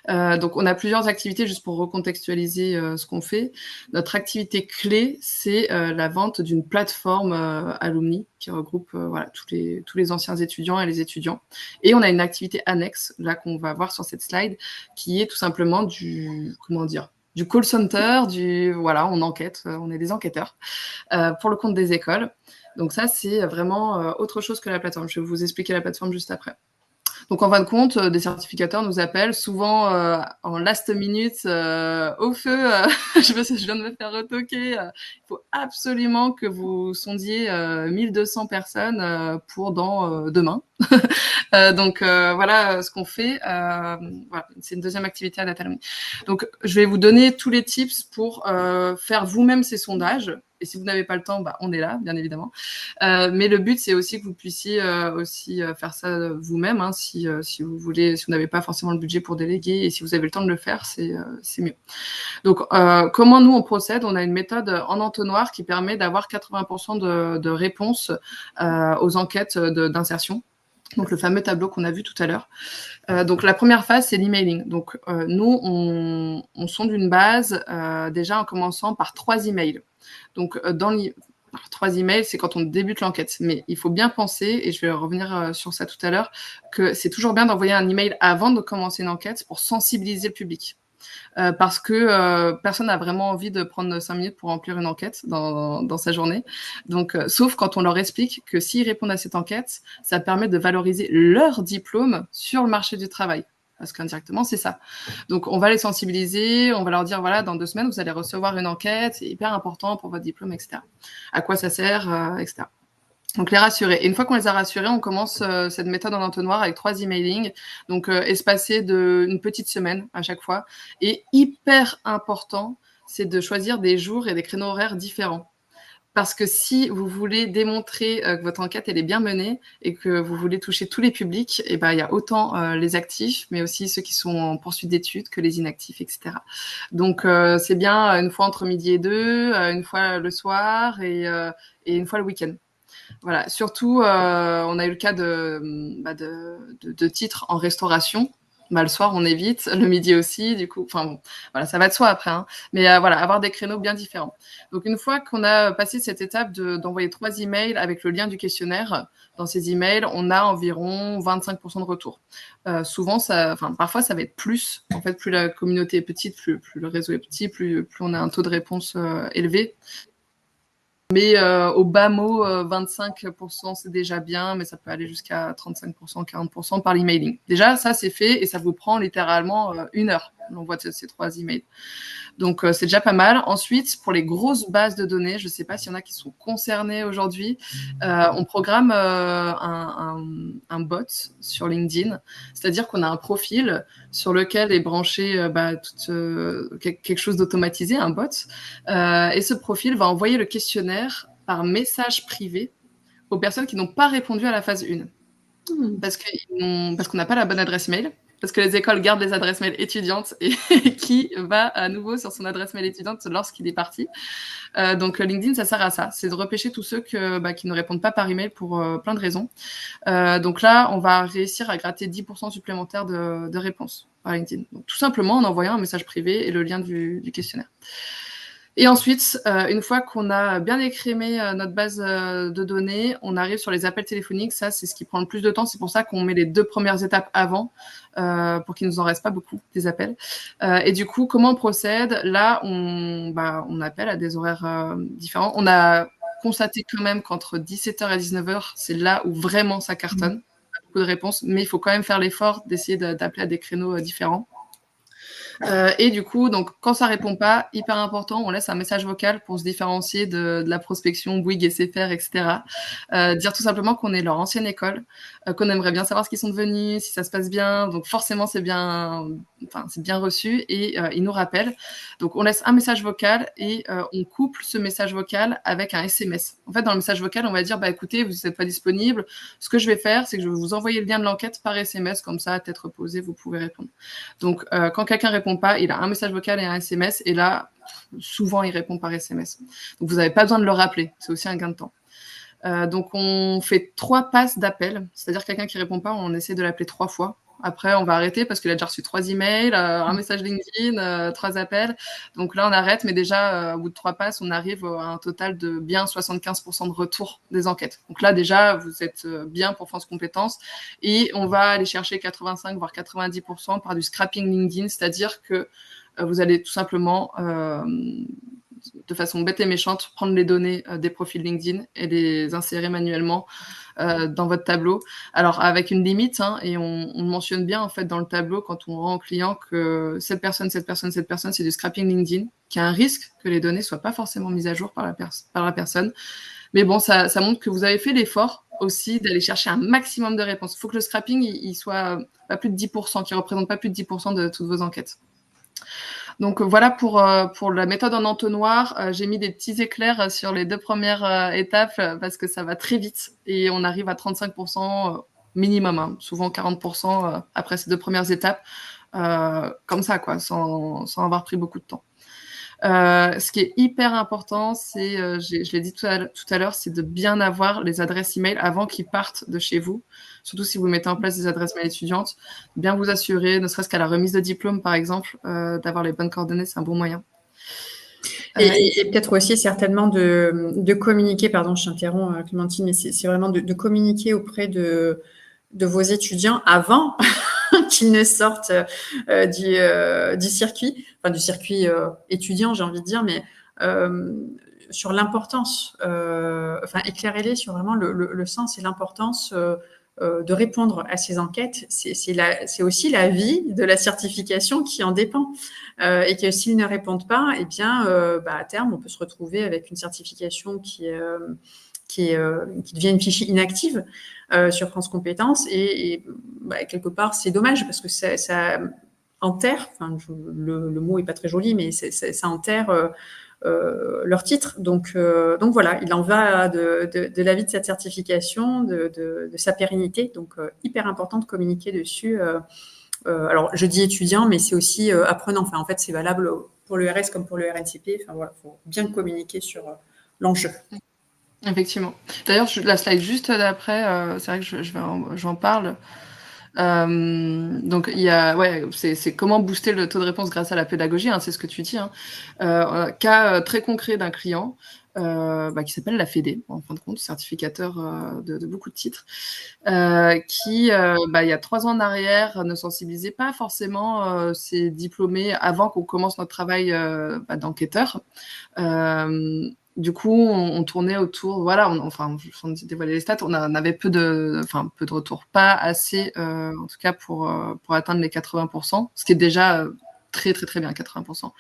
Donc on a plusieurs activités juste pour recontextualiser ce qu'on fait. Notre activité clé, c'est la vente d'une plateforme alumni qui regroupe tous les anciens étudiants et les étudiants. Et on a une activité annexe là qu'on va voir sur cette slide qui est tout simplement du call center, on enquête, on est des enquêteurs pour le compte des écoles. Donc ça c'est vraiment autre chose que la plateforme. Je vais vous expliquer la plateforme juste après. Donc, en fin de compte, des certificateurs nous appellent souvent en last minute, au feu, je viens de me faire retoquer. Il faut absolument que vous sondiez 1200 personnes pour demain. Donc, voilà ce qu'on fait. Voilà, c'est une deuxième activité à Data Alumni. Donc, je vais vous donner tous les tips pour faire vous-même ces sondages. Et si vous n'avez pas le temps, on est là, bien évidemment. Mais le but, c'est aussi que vous puissiez aussi faire ça vous-même, hein, si vous voulez, si vous n'avez pas forcément le budget pour déléguer, et si vous avez le temps de le faire, c'est mieux. Donc, comment nous on procède? On a une méthode en entonnoir qui permet d'avoir 80% de réponses aux enquêtes d'insertion. Donc le fameux tableau qu'on a vu tout à l'heure. Donc la première phase, c'est l'emailing. Donc nous, on sonde une base déjà en commençant par 3 emails. Donc dans 3 emails, c'est quand on débute l'enquête. Mais il faut bien penser, et je vais revenir sur ça tout à l'heure, que c'est toujours bien d'envoyer un email avant de commencer une enquête pour sensibiliser le public. parce que personne n'a vraiment envie de prendre 5 minutes pour remplir une enquête dans sa journée. Donc, sauf quand on leur explique que s'ils répondent à cette enquête, ça permet de valoriser leur diplôme sur le marché du travail. Parce qu'indirectement, c'est ça. Donc, on va les sensibiliser, on va leur dire, voilà, dans 2 semaines, vous allez recevoir une enquête, c'est hyper important pour votre diplôme, etc. À quoi ça sert, etc. Donc, les rassurer. Et une fois qu'on les a rassurés, on commence cette méthode en entonnoir avec 3 emailing, donc espacés d'une petite semaine à chaque fois. Et hyper important, c'est de choisir des jours et des créneaux horaires différents. Parce que si vous voulez démontrer que votre enquête elle est bien menée et que vous voulez toucher tous les publics, et ben il y a autant les actifs, mais aussi ceux qui sont en poursuite d'études que les inactifs, etc. Donc c'est bien une fois entre midi et 2, une fois le soir et une fois le week-end. Voilà. Surtout, on a eu le cas de titres en restauration. Bah, le soir, on évite, le midi aussi, du coup, enfin bon, voilà, ça va de soi après, hein. Mais voilà, avoir des créneaux bien différents. Donc, une fois qu'on a passé cette étape d'envoyer 3 emails avec le lien du questionnaire, dans ces emails, on a environ 25% de retour. Souvent, parfois, ça va être plus. En fait, plus la communauté est petite, plus le réseau est petit, plus on a un taux de réponse élevé. Mais au bas mot, 25%, c'est déjà bien, mais ça peut aller jusqu'à 35%, 40% par l'emailing. Déjà, ça, c'est fait et ça vous prend littéralement 1 heure, l'envoi de ces 3 emails. Donc, c'est déjà pas mal. Ensuite, pour les grosses bases de données, je ne sais pas s'il y en a qui sont concernés aujourd'hui, on programme un bot sur LinkedIn, c'est-à-dire qu'on a un profil sur lequel est branché quelque chose d'automatisé, un bot, et ce profil va envoyer le questionnaire par message privé aux personnes qui n'ont pas répondu à la phase 1. Parce qu'on n'a pas la bonne adresse mail, parce que les écoles gardent les adresses mail étudiantes et qui va à nouveau sur son adresse mail étudiante lorsqu'il est parti. Donc LinkedIn, ça sert à ça, c'est de repêcher tous ceux qui ne répondent pas par email pour plein de raisons. Donc là, on va réussir à gratter 10% supplémentaires de réponses par LinkedIn. Donc, tout simplement en envoyant un message privé et le lien du questionnaire. Et ensuite, une fois qu'on a bien écrémé notre base de données, on arrive sur les appels téléphoniques. Ça, c'est ce qui prend le plus de temps. C'est pour ça qu'on met les 2 premières étapes avant, pour qu'il nous en reste pas beaucoup des appels. Et du coup, comment on procède? Là, on appelle à des horaires différents. On a constaté quand même qu'entre 17h et 19h, c'est là où vraiment ça cartonne. On a beaucoup de réponses, mais il faut quand même faire l'effort d'essayer d'appeler à des créneaux différents. Et du coup, donc quand ça répond pas, hyper important, on laisse un message vocal pour se différencier de la prospection Bouygues, SFR, etc. Dire tout simplement qu'on est leur ancienne école, qu'on aimerait bien savoir ce qu'ils sont devenus, si ça se passe bien. Donc forcément, c'est bien reçu et ils nous rappellent. Donc on laisse un message vocal et on couple ce message vocal avec un SMS. En fait, dans le message vocal, on va dire écoutez, vous n'êtes pas disponible. Ce que je vais faire, c'est que je vais vous envoyer le lien de l'enquête par SMS, comme ça, à tête reposée, vous pouvez répondre. Donc quand quelqu'un répond pas, il a un message vocal et un SMS, et là, souvent, il répond par SMS. Donc, vous n'avez pas besoin de le rappeler. C'est aussi un gain de temps. Donc, on fait 3 passes d'appel. C'est-à-dire, quelqu'un qui répond pas, on essaie de l'appeler 3 fois. Après, on va arrêter parce qu'il a déjà reçu 3 emails, un message LinkedIn, 3 appels. Donc là, on arrête. Mais déjà, au bout de 3 passes, on arrive à un total de bien 75% de retour des enquêtes. Donc là, déjà, vous êtes bien pour France Compétences. Et on va aller chercher 85, voire 90% par du scrapping LinkedIn. C'est-à-dire que vous allez tout simplement, de façon bête et méchante, prendre les données des profils LinkedIn et les insérer manuellement dans votre tableau. Alors, avec une limite, et on mentionne bien, en fait, dans le tableau, quand on rend au client que cette personne, c'est du scrapping LinkedIn, qu'il y a un risque que les données soient pas forcément mises à jour par la personne. Mais bon, ça montre que vous avez fait l'effort aussi d'aller chercher un maximum de réponses. Il faut que le scrapping, il soit pas plus de 10%, qu'il représente pas plus de 10% de toutes vos enquêtes. Donc voilà pour la méthode en entonnoir. J'ai mis des petits éclairs sur les 2 premières étapes parce que ça va très vite et on arrive à 35% minimum, souvent 40% après ces 2 premières étapes, comme ça, quoi, sans avoir pris beaucoup de temps. Ce qui est hyper important, c'est, je l'ai dit tout à l'heure, c'est de bien avoir les adresses email avant qu'ils partent de chez vous. Surtout si vous mettez en place des adresses mail étudiantes, bien vous assurer, ne serait-ce qu'à la remise de diplôme, par exemple, d'avoir les bonnes coordonnées, c'est un bon moyen. Et peut-être aussi certainement de communiquer, pardon, je t'interromps Clémentine, mais c'est vraiment de communiquer auprès de vos étudiants avant qu'ils ne sortent du circuit, enfin du circuit étudiant, j'ai envie de dire, mais sur l'importance, enfin éclairez-les sur vraiment le sens et l'importance de répondre à ces enquêtes. C'est aussi la vie de la certification qui en dépend. Et que s'ils ne répondent pas, eh bien, à terme, on peut se retrouver avec une certification qui devient une fiche inactive sur France Compétences. Et quelque part, c'est dommage parce que ça enterre, enfin, le mot est pas très joli, mais ça enterre leur titre. Donc voilà, il en va de la vie de cette certification, de sa pérennité. Donc, hyper important de communiquer dessus. Alors, je dis étudiant, mais c'est aussi apprenant. Enfin, en fait, c'est valable pour le RS comme pour le RNCP. Enfin, voilà, faut bien communiquer sur l'enjeu. Effectivement. D'ailleurs, la slide juste d'après, c'est vrai que j'en parle. Donc il y a, c'est comment booster le taux de réponse grâce à la pédagogie, hein, c'est ce que tu dis. Cas très concret d'un client qui s'appelle la Fédé, en fin de compte, certificateur de beaucoup de titres, qui il y a 3 ans en arrière ne sensibilisait pas forcément ses diplômés avant qu'on commence notre travail d'enquêteur. Du coup, on tournait autour, voilà, sans dévoiler les stats, on avait peu de retours, pas assez, en tout cas pour atteindre les 80%, ce qui est déjà très très très bien, 80%.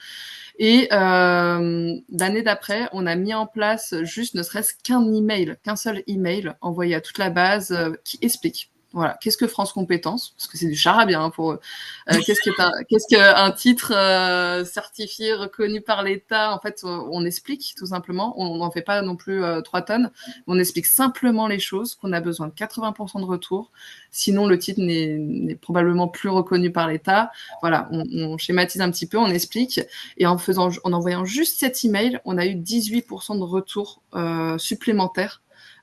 Et l'année d'après, on a mis en place juste ne serait-ce qu'un seul email envoyé à toute la base qui explique. Voilà, qu'est-ce que France Compétences, parce que c'est du charabia hein, pour eux. Qu'est-ce qu'un titre certifié, reconnu par l'État. En fait, on explique tout simplement. On n'en fait pas non plus 3 tonnes. On explique simplement les choses, qu'on a besoin de 80% de retour. Sinon, le titre n'est probablement plus reconnu par l'État. Voilà, on schématise un petit peu, on explique. Et en envoyant juste cet email, on a eu 18% de retour supplémentaires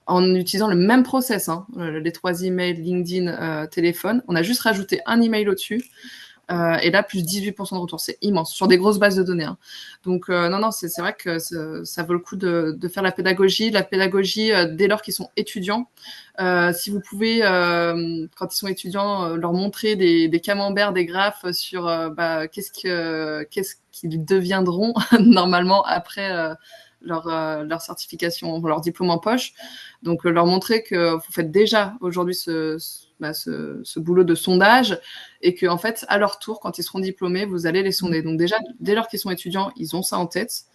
en utilisant le même process, les 3 emails, LinkedIn, téléphone. On a juste rajouté un email au-dessus. Et là, plus 18% de retour. C'est immense, sur des grosses bases de données. Donc, non, c'est vrai que ça vaut le coup de faire la pédagogie dès lors qu'ils sont étudiants. Si vous pouvez, quand ils sont étudiants, leur montrer des camemberts, des graphes sur qu'est-ce qu'ils deviendront normalement après leur certification, leur diplôme en poche. Donc, leur montrer que vous faites déjà aujourd'hui ce boulot de sondage et que, en fait, à leur tour, quand ils seront diplômés, vous allez les sonder. Donc, déjà, dès lors qu'ils sont étudiants, ils ont ça en tête.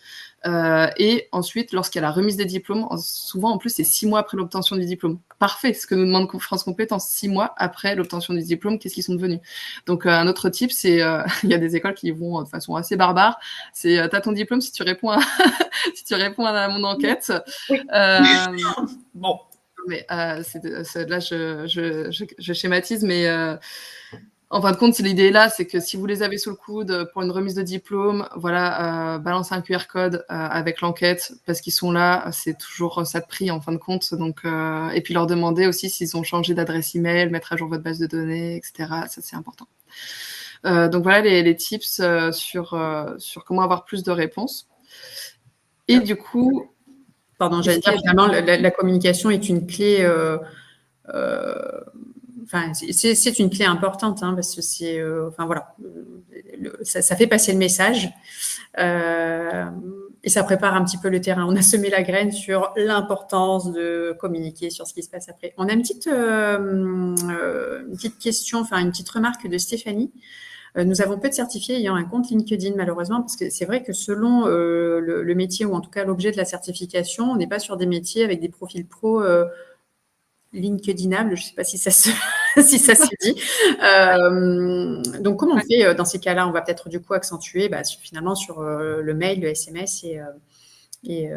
Et ensuite, lorsqu'il y a la remise des diplômes, souvent, en plus, c'est 6 mois après l'obtention du diplôme. Parfait, ce que nous demande France Compétences, 6 mois après l'obtention du diplôme, qu'est-ce qu'ils sont devenus. Donc, un autre type, c'est, il y a des écoles qui vont de façon assez barbare, c'est, t'as ton diplôme si tu réponds si tu réponds à mon enquête. Oui. Bon. Mais là, je schématise, mais en fin de compte, l'idée là, c'est que si vous les avez sous le coude pour une remise de diplôme, voilà, balancez un QR code avec l'enquête parce qu'ils sont là, c'est toujours ça de prix en fin de compte. Donc, et puis leur demander aussi s'ils ont changé d'adresse email, mettre à jour votre base de données, etc. Ça, c'est important. Donc voilà les tips sur comment avoir plus de réponses. Et du coup, pardon, j'allais dire finalement la communication est une clé. Enfin, c'est une clé importante parce que c'est, voilà, ça fait passer le message et ça prépare un petit peu le terrain. On a semé la graine sur l'importance de communiquer sur ce qui se passe après. On a une petite question, enfin une petite remarque de Stéphanie. Nous avons peu de certifiés ayant un compte LinkedIn, malheureusement, parce que c'est vrai que selon le métier ou en tout cas l'objet de la certification, on n'est pas sur des métiers avec des profils pro LinkedInables. Je ne sais pas si ça se dit. Donc, comment on fait dans ces cas-là? On va peut-être du coup accentuer finalement sur le mail, le SMS et les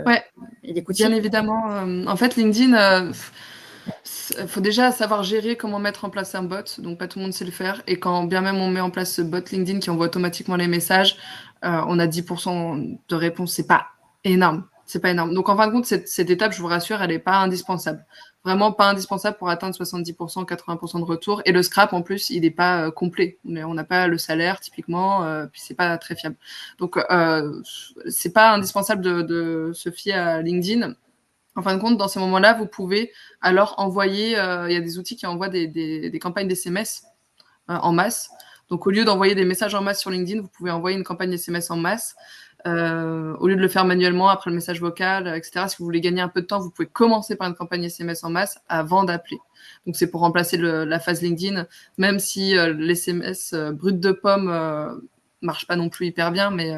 coups de fil. Bien évidemment. En fait, LinkedIn... faut déjà savoir gérer comment mettre en place un bot, donc pas tout le monde sait le faire. Et quand bien même on met en place ce bot LinkedIn qui envoie automatiquement les messages, on a 10% de réponse, c'est pas énorme. C'est pas énorme. Donc en fin de compte, cette étape, je vous rassure, elle n'est pas indispensable. Vraiment pas indispensable pour atteindre 70%, 80% de retour. Et le scrap, en plus, il n'est pas complet. On n'a pas le salaire, typiquement, puis c'est pas très fiable. Donc c'est pas indispensable de se fier à LinkedIn. En fin de compte, dans ces moments-là, vous pouvez alors envoyer, il y a des outils qui envoient des campagnes d'SMS en masse. Donc, au lieu d'envoyer des messages en masse sur LinkedIn, vous pouvez envoyer une campagne SMS en masse. Au lieu de le faire manuellement après le message vocal, etc. Si vous voulez gagner un peu de temps, vous pouvez commencer par une campagne SMS en masse avant d'appeler. Donc, c'est pour remplacer la phase LinkedIn, même si l'SMS brut de pomme marche pas non plus hyper bien, mais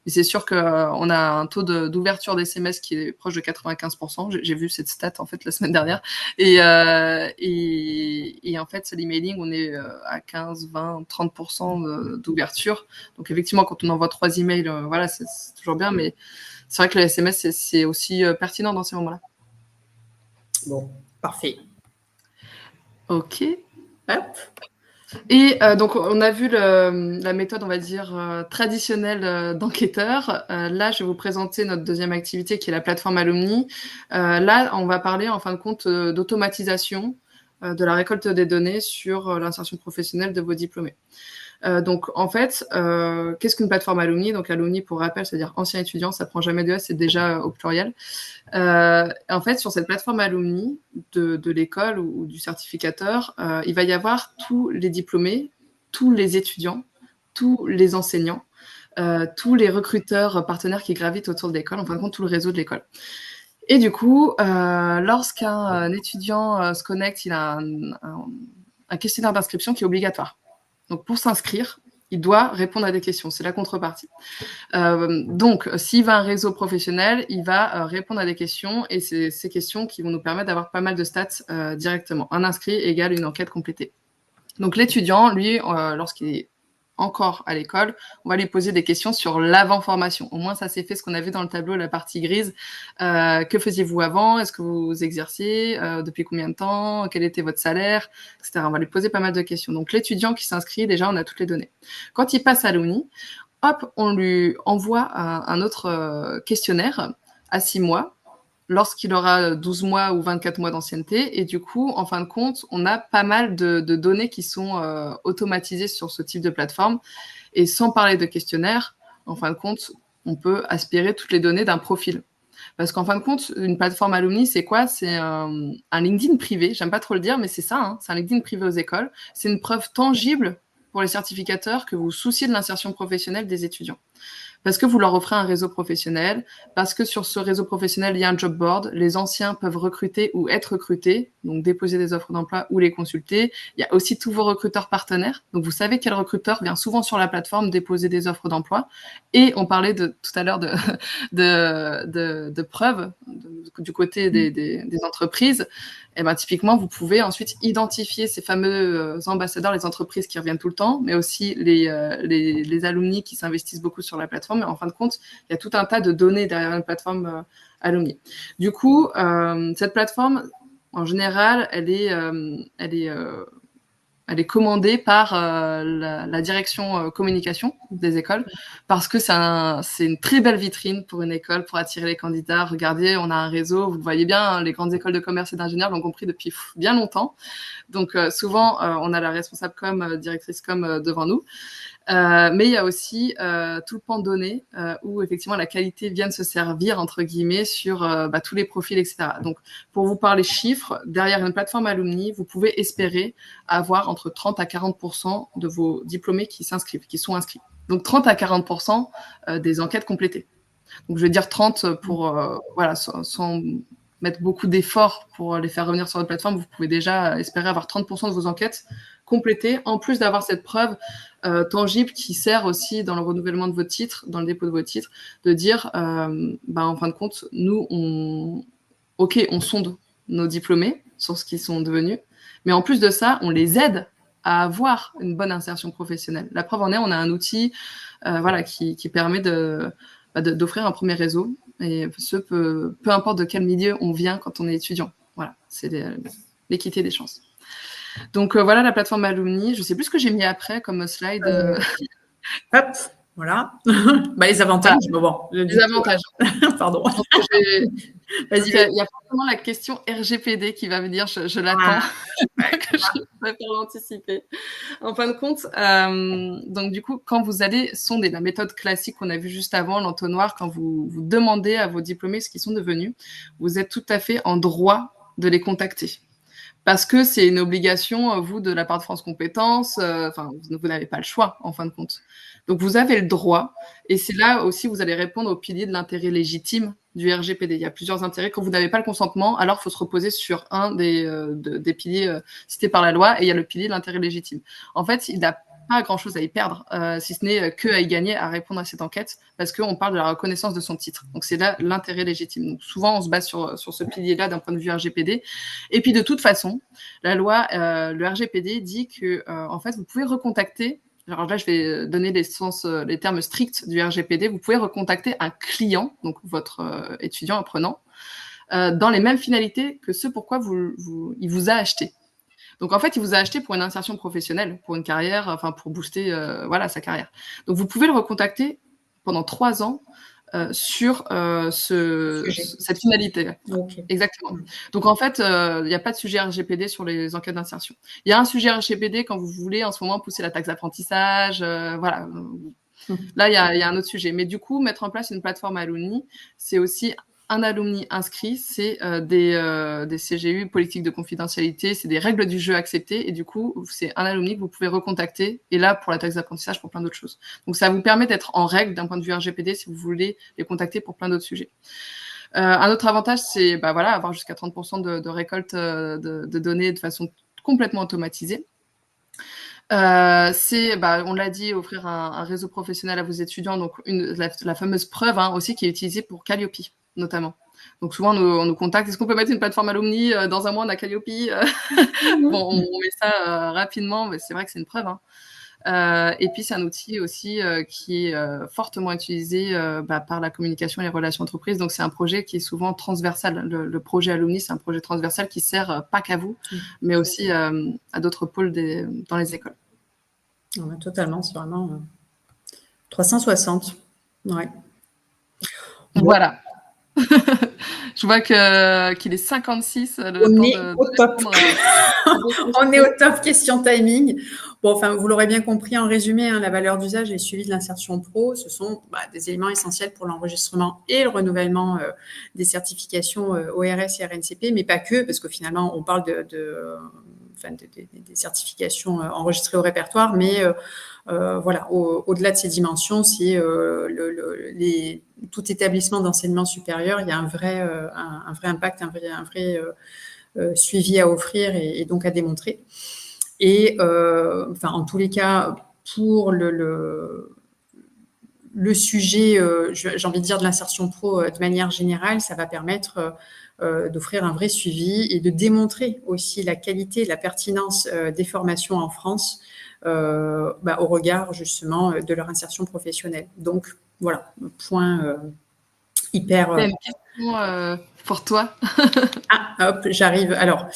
c'est sûr qu'on a un taux d'ouverture des SMS qui est proche de 95%. J'ai vu cette stat en fait la semaine dernière. Et en fait, l'emailing, on est à 15, 20, 30% d'ouverture. Donc effectivement, quand on envoie 3 emails, voilà, c'est toujours bien, mais c'est vrai que le SMS, c'est aussi pertinent dans ces moments-là. Bon, parfait. Ok. Hop. Et donc, on a vu la méthode, on va dire, traditionnelle d'enquêteur. Là, je vais vous présenter notre deuxième activité qui est la plateforme Alumni. Là, on va parler, en fin de compte, d'automatisation de la récolte des données sur l'insertion professionnelle de vos diplômés. Donc, en fait, qu'est-ce qu'une plateforme Alumni? Donc, Alumni, pour rappel, c'est-à-dire ancien étudiant, ça prend jamais de S, c'est déjà au pluriel. En fait, sur cette plateforme Alumni de l'école ou du certificateur, il va y avoir tous les diplômés, tous les étudiants, tous les enseignants, tous les recruteurs partenaires qui gravitent autour de l'école, en fin de compte, tout le réseau de l'école. Et du coup, lorsqu'un étudiant se connecte, il a un questionnaire d'inscription qui est obligatoire. Donc, pour s'inscrire, il doit répondre à des questions. C'est la contrepartie. Donc, s'il va à un réseau professionnel, il va répondre à des questions et c'est ces questions qui vont nous permettre d'avoir pas mal de stats directement. Un inscrit égale une enquête complétée. Donc, l'étudiant, lui, lorsqu'il est encore à l'école, on va lui poser des questions sur l'avant-formation. Au moins, ça s'est fait, ce qu'on a vu dans le tableau, la partie grise. Que faisiez-vous avant? Est-ce que vous exerciez? Depuis combien de temps? Quel était votre salaire? Etc. On va lui poser pas mal de questions. Donc, l'étudiant qui s'inscrit, déjà, on a toutes les données. Quand il passe à l'UNI, hop, on lui envoie un autre questionnaire à 6 mois, lorsqu'il aura 12 mois ou 24 mois d'ancienneté. Et du coup, en fin de compte, on a pas mal de données qui sont automatisées sur ce type de plateforme. Et sans parler de questionnaire, en fin de compte, on peut aspirer toutes les données d'un profil. Parce qu'en fin de compte, une plateforme Alumni, c'est quoi? C'est un LinkedIn privé. J'aime pas trop le dire, mais c'est ça. Hein, c'est un LinkedIn privé aux écoles. C'est une preuve tangible pour les certificateurs que vous vous souciez de l'insertion professionnelle des étudiants. Parce que vous leur offrez un réseau professionnel, parce que sur ce réseau professionnel, il y a un job board, les anciens peuvent recruter ou être recrutés, donc déposer des offres d'emploi ou les consulter. Il y a aussi tous vos recruteurs partenaires, donc vous savez quel recruteur vient souvent sur la plateforme déposer des offres d'emploi. Et on parlait tout à l'heure de preuves du côté des entreprises. Et ben, typiquement, vous pouvez ensuite identifier ces fameux ambassadeurs, les entreprises qui reviennent tout le temps, mais aussi les alumni qui s'investissent beaucoup sur la plateforme. Mais en fin de compte, il y a tout un tas de données derrière une plateforme alumni. Du coup, cette plateforme, en général, elle est commandée par la direction communication des écoles parce que c'est une très belle vitrine pour une école, pour attirer les candidats. Regardez, on a un réseau, vous le voyez bien, hein, les grandes écoles de commerce et d'ingénieurs l'ont compris depuis bien longtemps. Donc souvent, on a la responsable com, directrice com devant nous. Mais il y a aussi tout le pan de données où effectivement la qualité vient de se servir entre guillemets sur tous les profils, etc. Donc pour vous parler chiffres, derrière une plateforme Alumni, vous pouvez espérer avoir entre 30 à 40% de vos diplômés qui s'inscrivent, qui sont inscrits. Donc 30 à 40% des enquêtes complétées. Donc je vais dire 30 pour voilà sans mettre beaucoup d'efforts pour les faire revenir sur votre plateforme, vous pouvez déjà espérer avoir 30% de vos enquêtes complétées, en plus d'avoir cette preuve tangible qui sert aussi dans le renouvellement de vos titres, dans le dépôt de vos titres, de dire, en fin de compte, nous, on sonde nos diplômés sur ce qu'ils sont devenus, mais en plus de ça, on les aide à avoir une bonne insertion professionnelle. La preuve en est, on a un outil qui permet d'offrir un premier réseau, et peu importe de quel milieu on vient quand on est étudiant. Voilà, c'est l'équité des chances. Donc voilà la plateforme Alumni. Je sais plus ce que j'ai mis après comme slide. Hop, voilà. Les avantages. Bon, les avantages. Pardon. Vas-y. Il y a forcément la question RGPD qui va venir. Je l'attends. Je préfère l'anticiper. En fin de compte, donc du coup, quand vous allez sonder la méthode classique qu'on a vue juste avant, l'entonnoir, quand vous demandez à vos diplômés ce qu'ils sont devenus, vous êtes tout à fait en droit de les contacter. parce que c'est une obligation, vous, de la part de France Compétences. Enfin, vous n'avez pas le choix, en fin de compte. Donc, vous avez le droit. Et c'est là aussi, vous allez répondre au pilier de l'intérêt légitime du RGPD. Il y a plusieurs intérêts. Quand vous n'avez pas le consentement, alors il faut se reposer sur un des piliers cités par la loi, et il y a le pilier de l'intérêt légitime. En fait, il n'a pas grand-chose à y perdre, si ce n'est que à y gagner à répondre à cette enquête, parce qu'on parle de la reconnaissance de son titre. Donc, c'est là l'intérêt légitime. Donc, souvent, on se base sur ce pilier-là d'un point de vue RGPD. Et puis, de toute façon, la loi, le RGPD dit que, en fait, vous pouvez recontacter. Alors là, je vais donner les termes stricts du RGPD. Vous pouvez recontacter un client, donc votre étudiant apprenant, dans les mêmes finalités que ce pourquoi il vous a acheté. Donc en fait, il vous a acheté pour une insertion professionnelle, pour une carrière, enfin pour booster sa carrière. Donc vous pouvez le recontacter pendant 3 ans sur cette finalité. Okay. Exactement. Donc en fait, il n'y a pas de sujet RGPD sur les enquêtes d'insertion. Il y a un sujet RGPD quand vous voulez en ce moment pousser la taxe d'apprentissage, voilà. Là, il y a un autre sujet. Mais du coup, mettre en place une plateforme alumni, c'est aussi un alumni inscrit, c'est des CGU, politique de confidentialité, c'est des règles du jeu acceptées, et du coup, c'est un alumni que vous pouvez recontacter, et là, pour la taxe d'apprentissage, pour plein d'autres choses. Donc, ça vous permet d'être en règle d'un point de vue RGPD si vous voulez les contacter pour plein d'autres sujets. Un autre avantage, c'est avoir jusqu'à 30% de récolte de données de façon complètement automatisée. On l'a dit, offrir un réseau professionnel à vos étudiants, donc la fameuse preuve aussi qui est utilisée pour Calliope notamment. Donc souvent on nous contacte, est-ce qu'on peut mettre une plateforme alumni dans un mois on a Calliope. Bon, on met ça rapidement, mais c'est vrai que c'est une preuve. Et puis c'est un outil aussi qui est fortement utilisé par la communication et les relations entreprises. Donc c'est un projet qui est souvent transversal. Le projet alumni, c'est un projet transversal qui sert pas qu'à vous, mais aussi à d'autres pôles dans les écoles. Totalement, c'est vraiment 360. Ouais. Voilà. Je vois qu'il est 56. On est au top. On est au top, question timing. Bon, enfin, vous l'aurez bien compris en résumé, la valeur d'usage et le suivi de l'insertion pro, ce sont des éléments essentiels pour l'enregistrement et le renouvellement des certifications ORS et RNCP, mais pas que, parce que finalement, on parle des certifications enregistrées au répertoire, mais au-delà de ces dimensions, c'est tout établissement d'enseignement supérieur, il y a un vrai impact, un vrai suivi à offrir et donc à démontrer. Et en tous les cas, pour le sujet, j'ai envie de dire de l'insertion pro de manière générale, ça va permettre d'offrir un vrai suivi et de démontrer aussi la qualité et la pertinence des formations en France au regard justement de leur insertion professionnelle. Donc voilà, point hyper. Une question pour toi. Hop, j'arrive. Alors,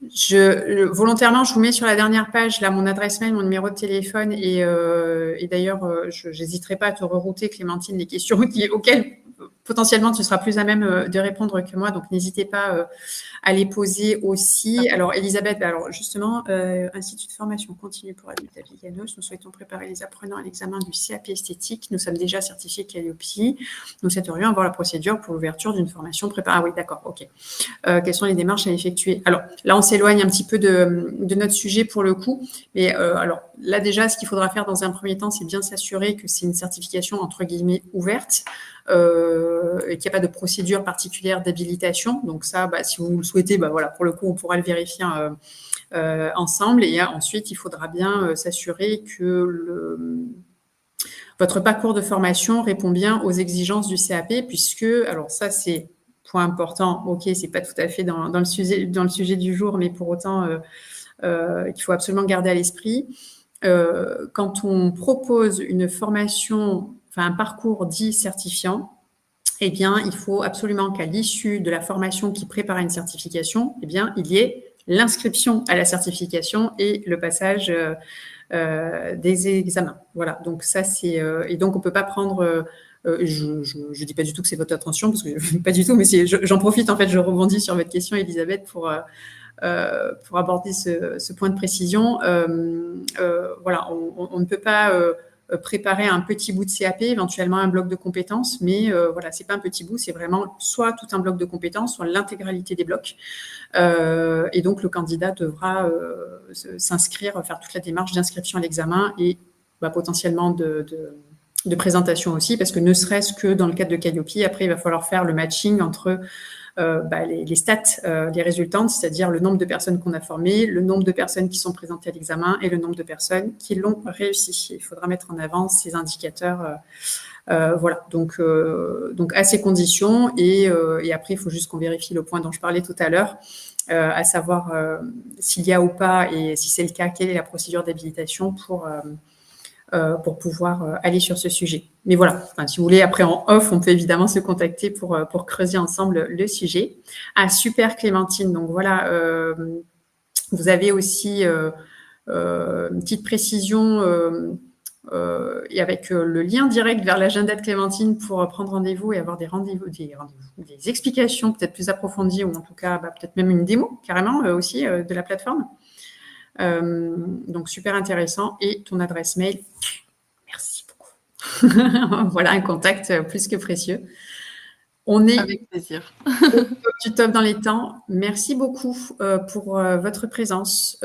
volontairement, je vous mets sur la dernière page là mon adresse mail, mon numéro de téléphone et d'ailleurs, je n'hésiterai pas à te rerouter, Clémentine, les questions auxquelles potentiellement tu seras plus à même de répondre que moi, donc n'hésitez pas à les poser aussi. Alors Elisabeth, alors justement, Institut de formation continue pour adultes à Viganos, nous souhaitons préparer les apprenants à l'examen du CAP esthétique. Nous sommes déjà certifiés Calliope. Nous souhaiterions avoir la procédure pour l'ouverture d'une formation préparée. Ah oui, d'accord, ok. Quelles sont les démarches à effectuer? Alors là, on s'éloigne un petit peu de notre sujet pour le coup, mais alors là déjà, ce qu'il faudra faire dans un premier temps, c'est bien s'assurer que c'est une certification entre guillemets ouverte. Et qu'il n'y a pas de procédure particulière d'habilitation. Donc ça, si vous le souhaitez, pour le coup, on pourra le vérifier ensemble. Et ensuite, il faudra bien s'assurer que votre parcours de formation répond bien aux exigences du CAP, puisque, alors ça, c'est point important. Ok, c'est pas tout à fait dans le sujet du jour, mais pour autant, qu'il faut absolument garder à l'esprit. Quand on propose une formation, un parcours dit certifiant, eh bien, il faut absolument qu'à l'issue de la formation qui prépare une certification, eh bien, il y ait l'inscription à la certification et le passage des examens. Voilà, donc ça, c'est... et donc, on ne peut pas prendre... je dis pas du tout que c'est votre intention, parce que pas du tout, mais j'en profite, en fait, je rebondis sur votre question, Elisabeth, pour aborder ce point de précision. On ne peut pas préparer un petit bout de CAP, éventuellement un bloc de compétences, mais voilà, c'est pas un petit bout, c'est vraiment soit tout un bloc de compétences, soit l'intégralité des blocs. Et donc, le candidat devra s'inscrire, faire toute la démarche d'inscription à l'examen et potentiellement de présentation aussi, parce que ne serait-ce que dans le cadre de Calliope, après, il va falloir faire le matching entre les stats, les résultantes, c'est-à-dire le nombre de personnes qu'on a formées, le nombre de personnes qui sont présentées à l'examen et le nombre de personnes qui l'ont réussi. Il faudra mettre en avant ces indicateurs. Voilà, donc à ces conditions, et après, il faut juste qu'on vérifie le point dont je parlais tout à l'heure, à savoir s'il y a ou pas, et si c'est le cas, quelle est la procédure d'habilitation pour pouvoir aller sur ce sujet. Mais voilà, si vous voulez, après en off, on peut évidemment se contacter pour creuser ensemble le sujet. Ah, super Clémentine, donc voilà, vous avez aussi une petite précision et avec le lien direct vers l'agenda de Clémentine pour prendre rendez-vous et avoir des explications peut-être plus approfondies, ou en tout cas peut-être même une démo carrément aussi de la plateforme. Donc super intéressant, et ton adresse mail, merci beaucoup. Voilà un contact plus que précieux. On est avec plaisir. du top dans les temps. Merci beaucoup pour votre présence,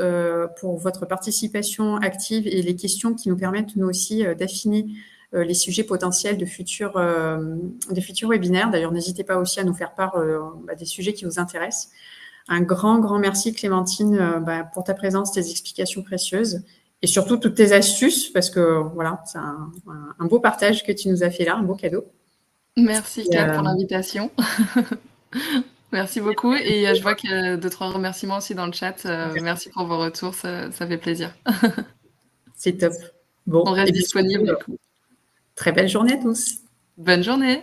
pour votre participation active et les questions qui nous permettent nous aussi d'affiner les sujets potentiels de futurs webinaires. D'ailleurs, n'hésitez pas aussi à nous faire part des sujets qui vous intéressent. Un grand merci Clémentine pour ta présence, tes explications précieuses et surtout toutes tes astuces, parce que voilà, c'est un beau partage que tu nous as fait là, un beau cadeau. Merci Claire pour l'invitation. Merci beaucoup, et je vois qu'il y a 2-3 remerciements aussi dans le chat. Merci pour vos retours, ça fait plaisir. C'est top. Bon, on reste disponible du coup. Très belle journée à tous. Bonne journée.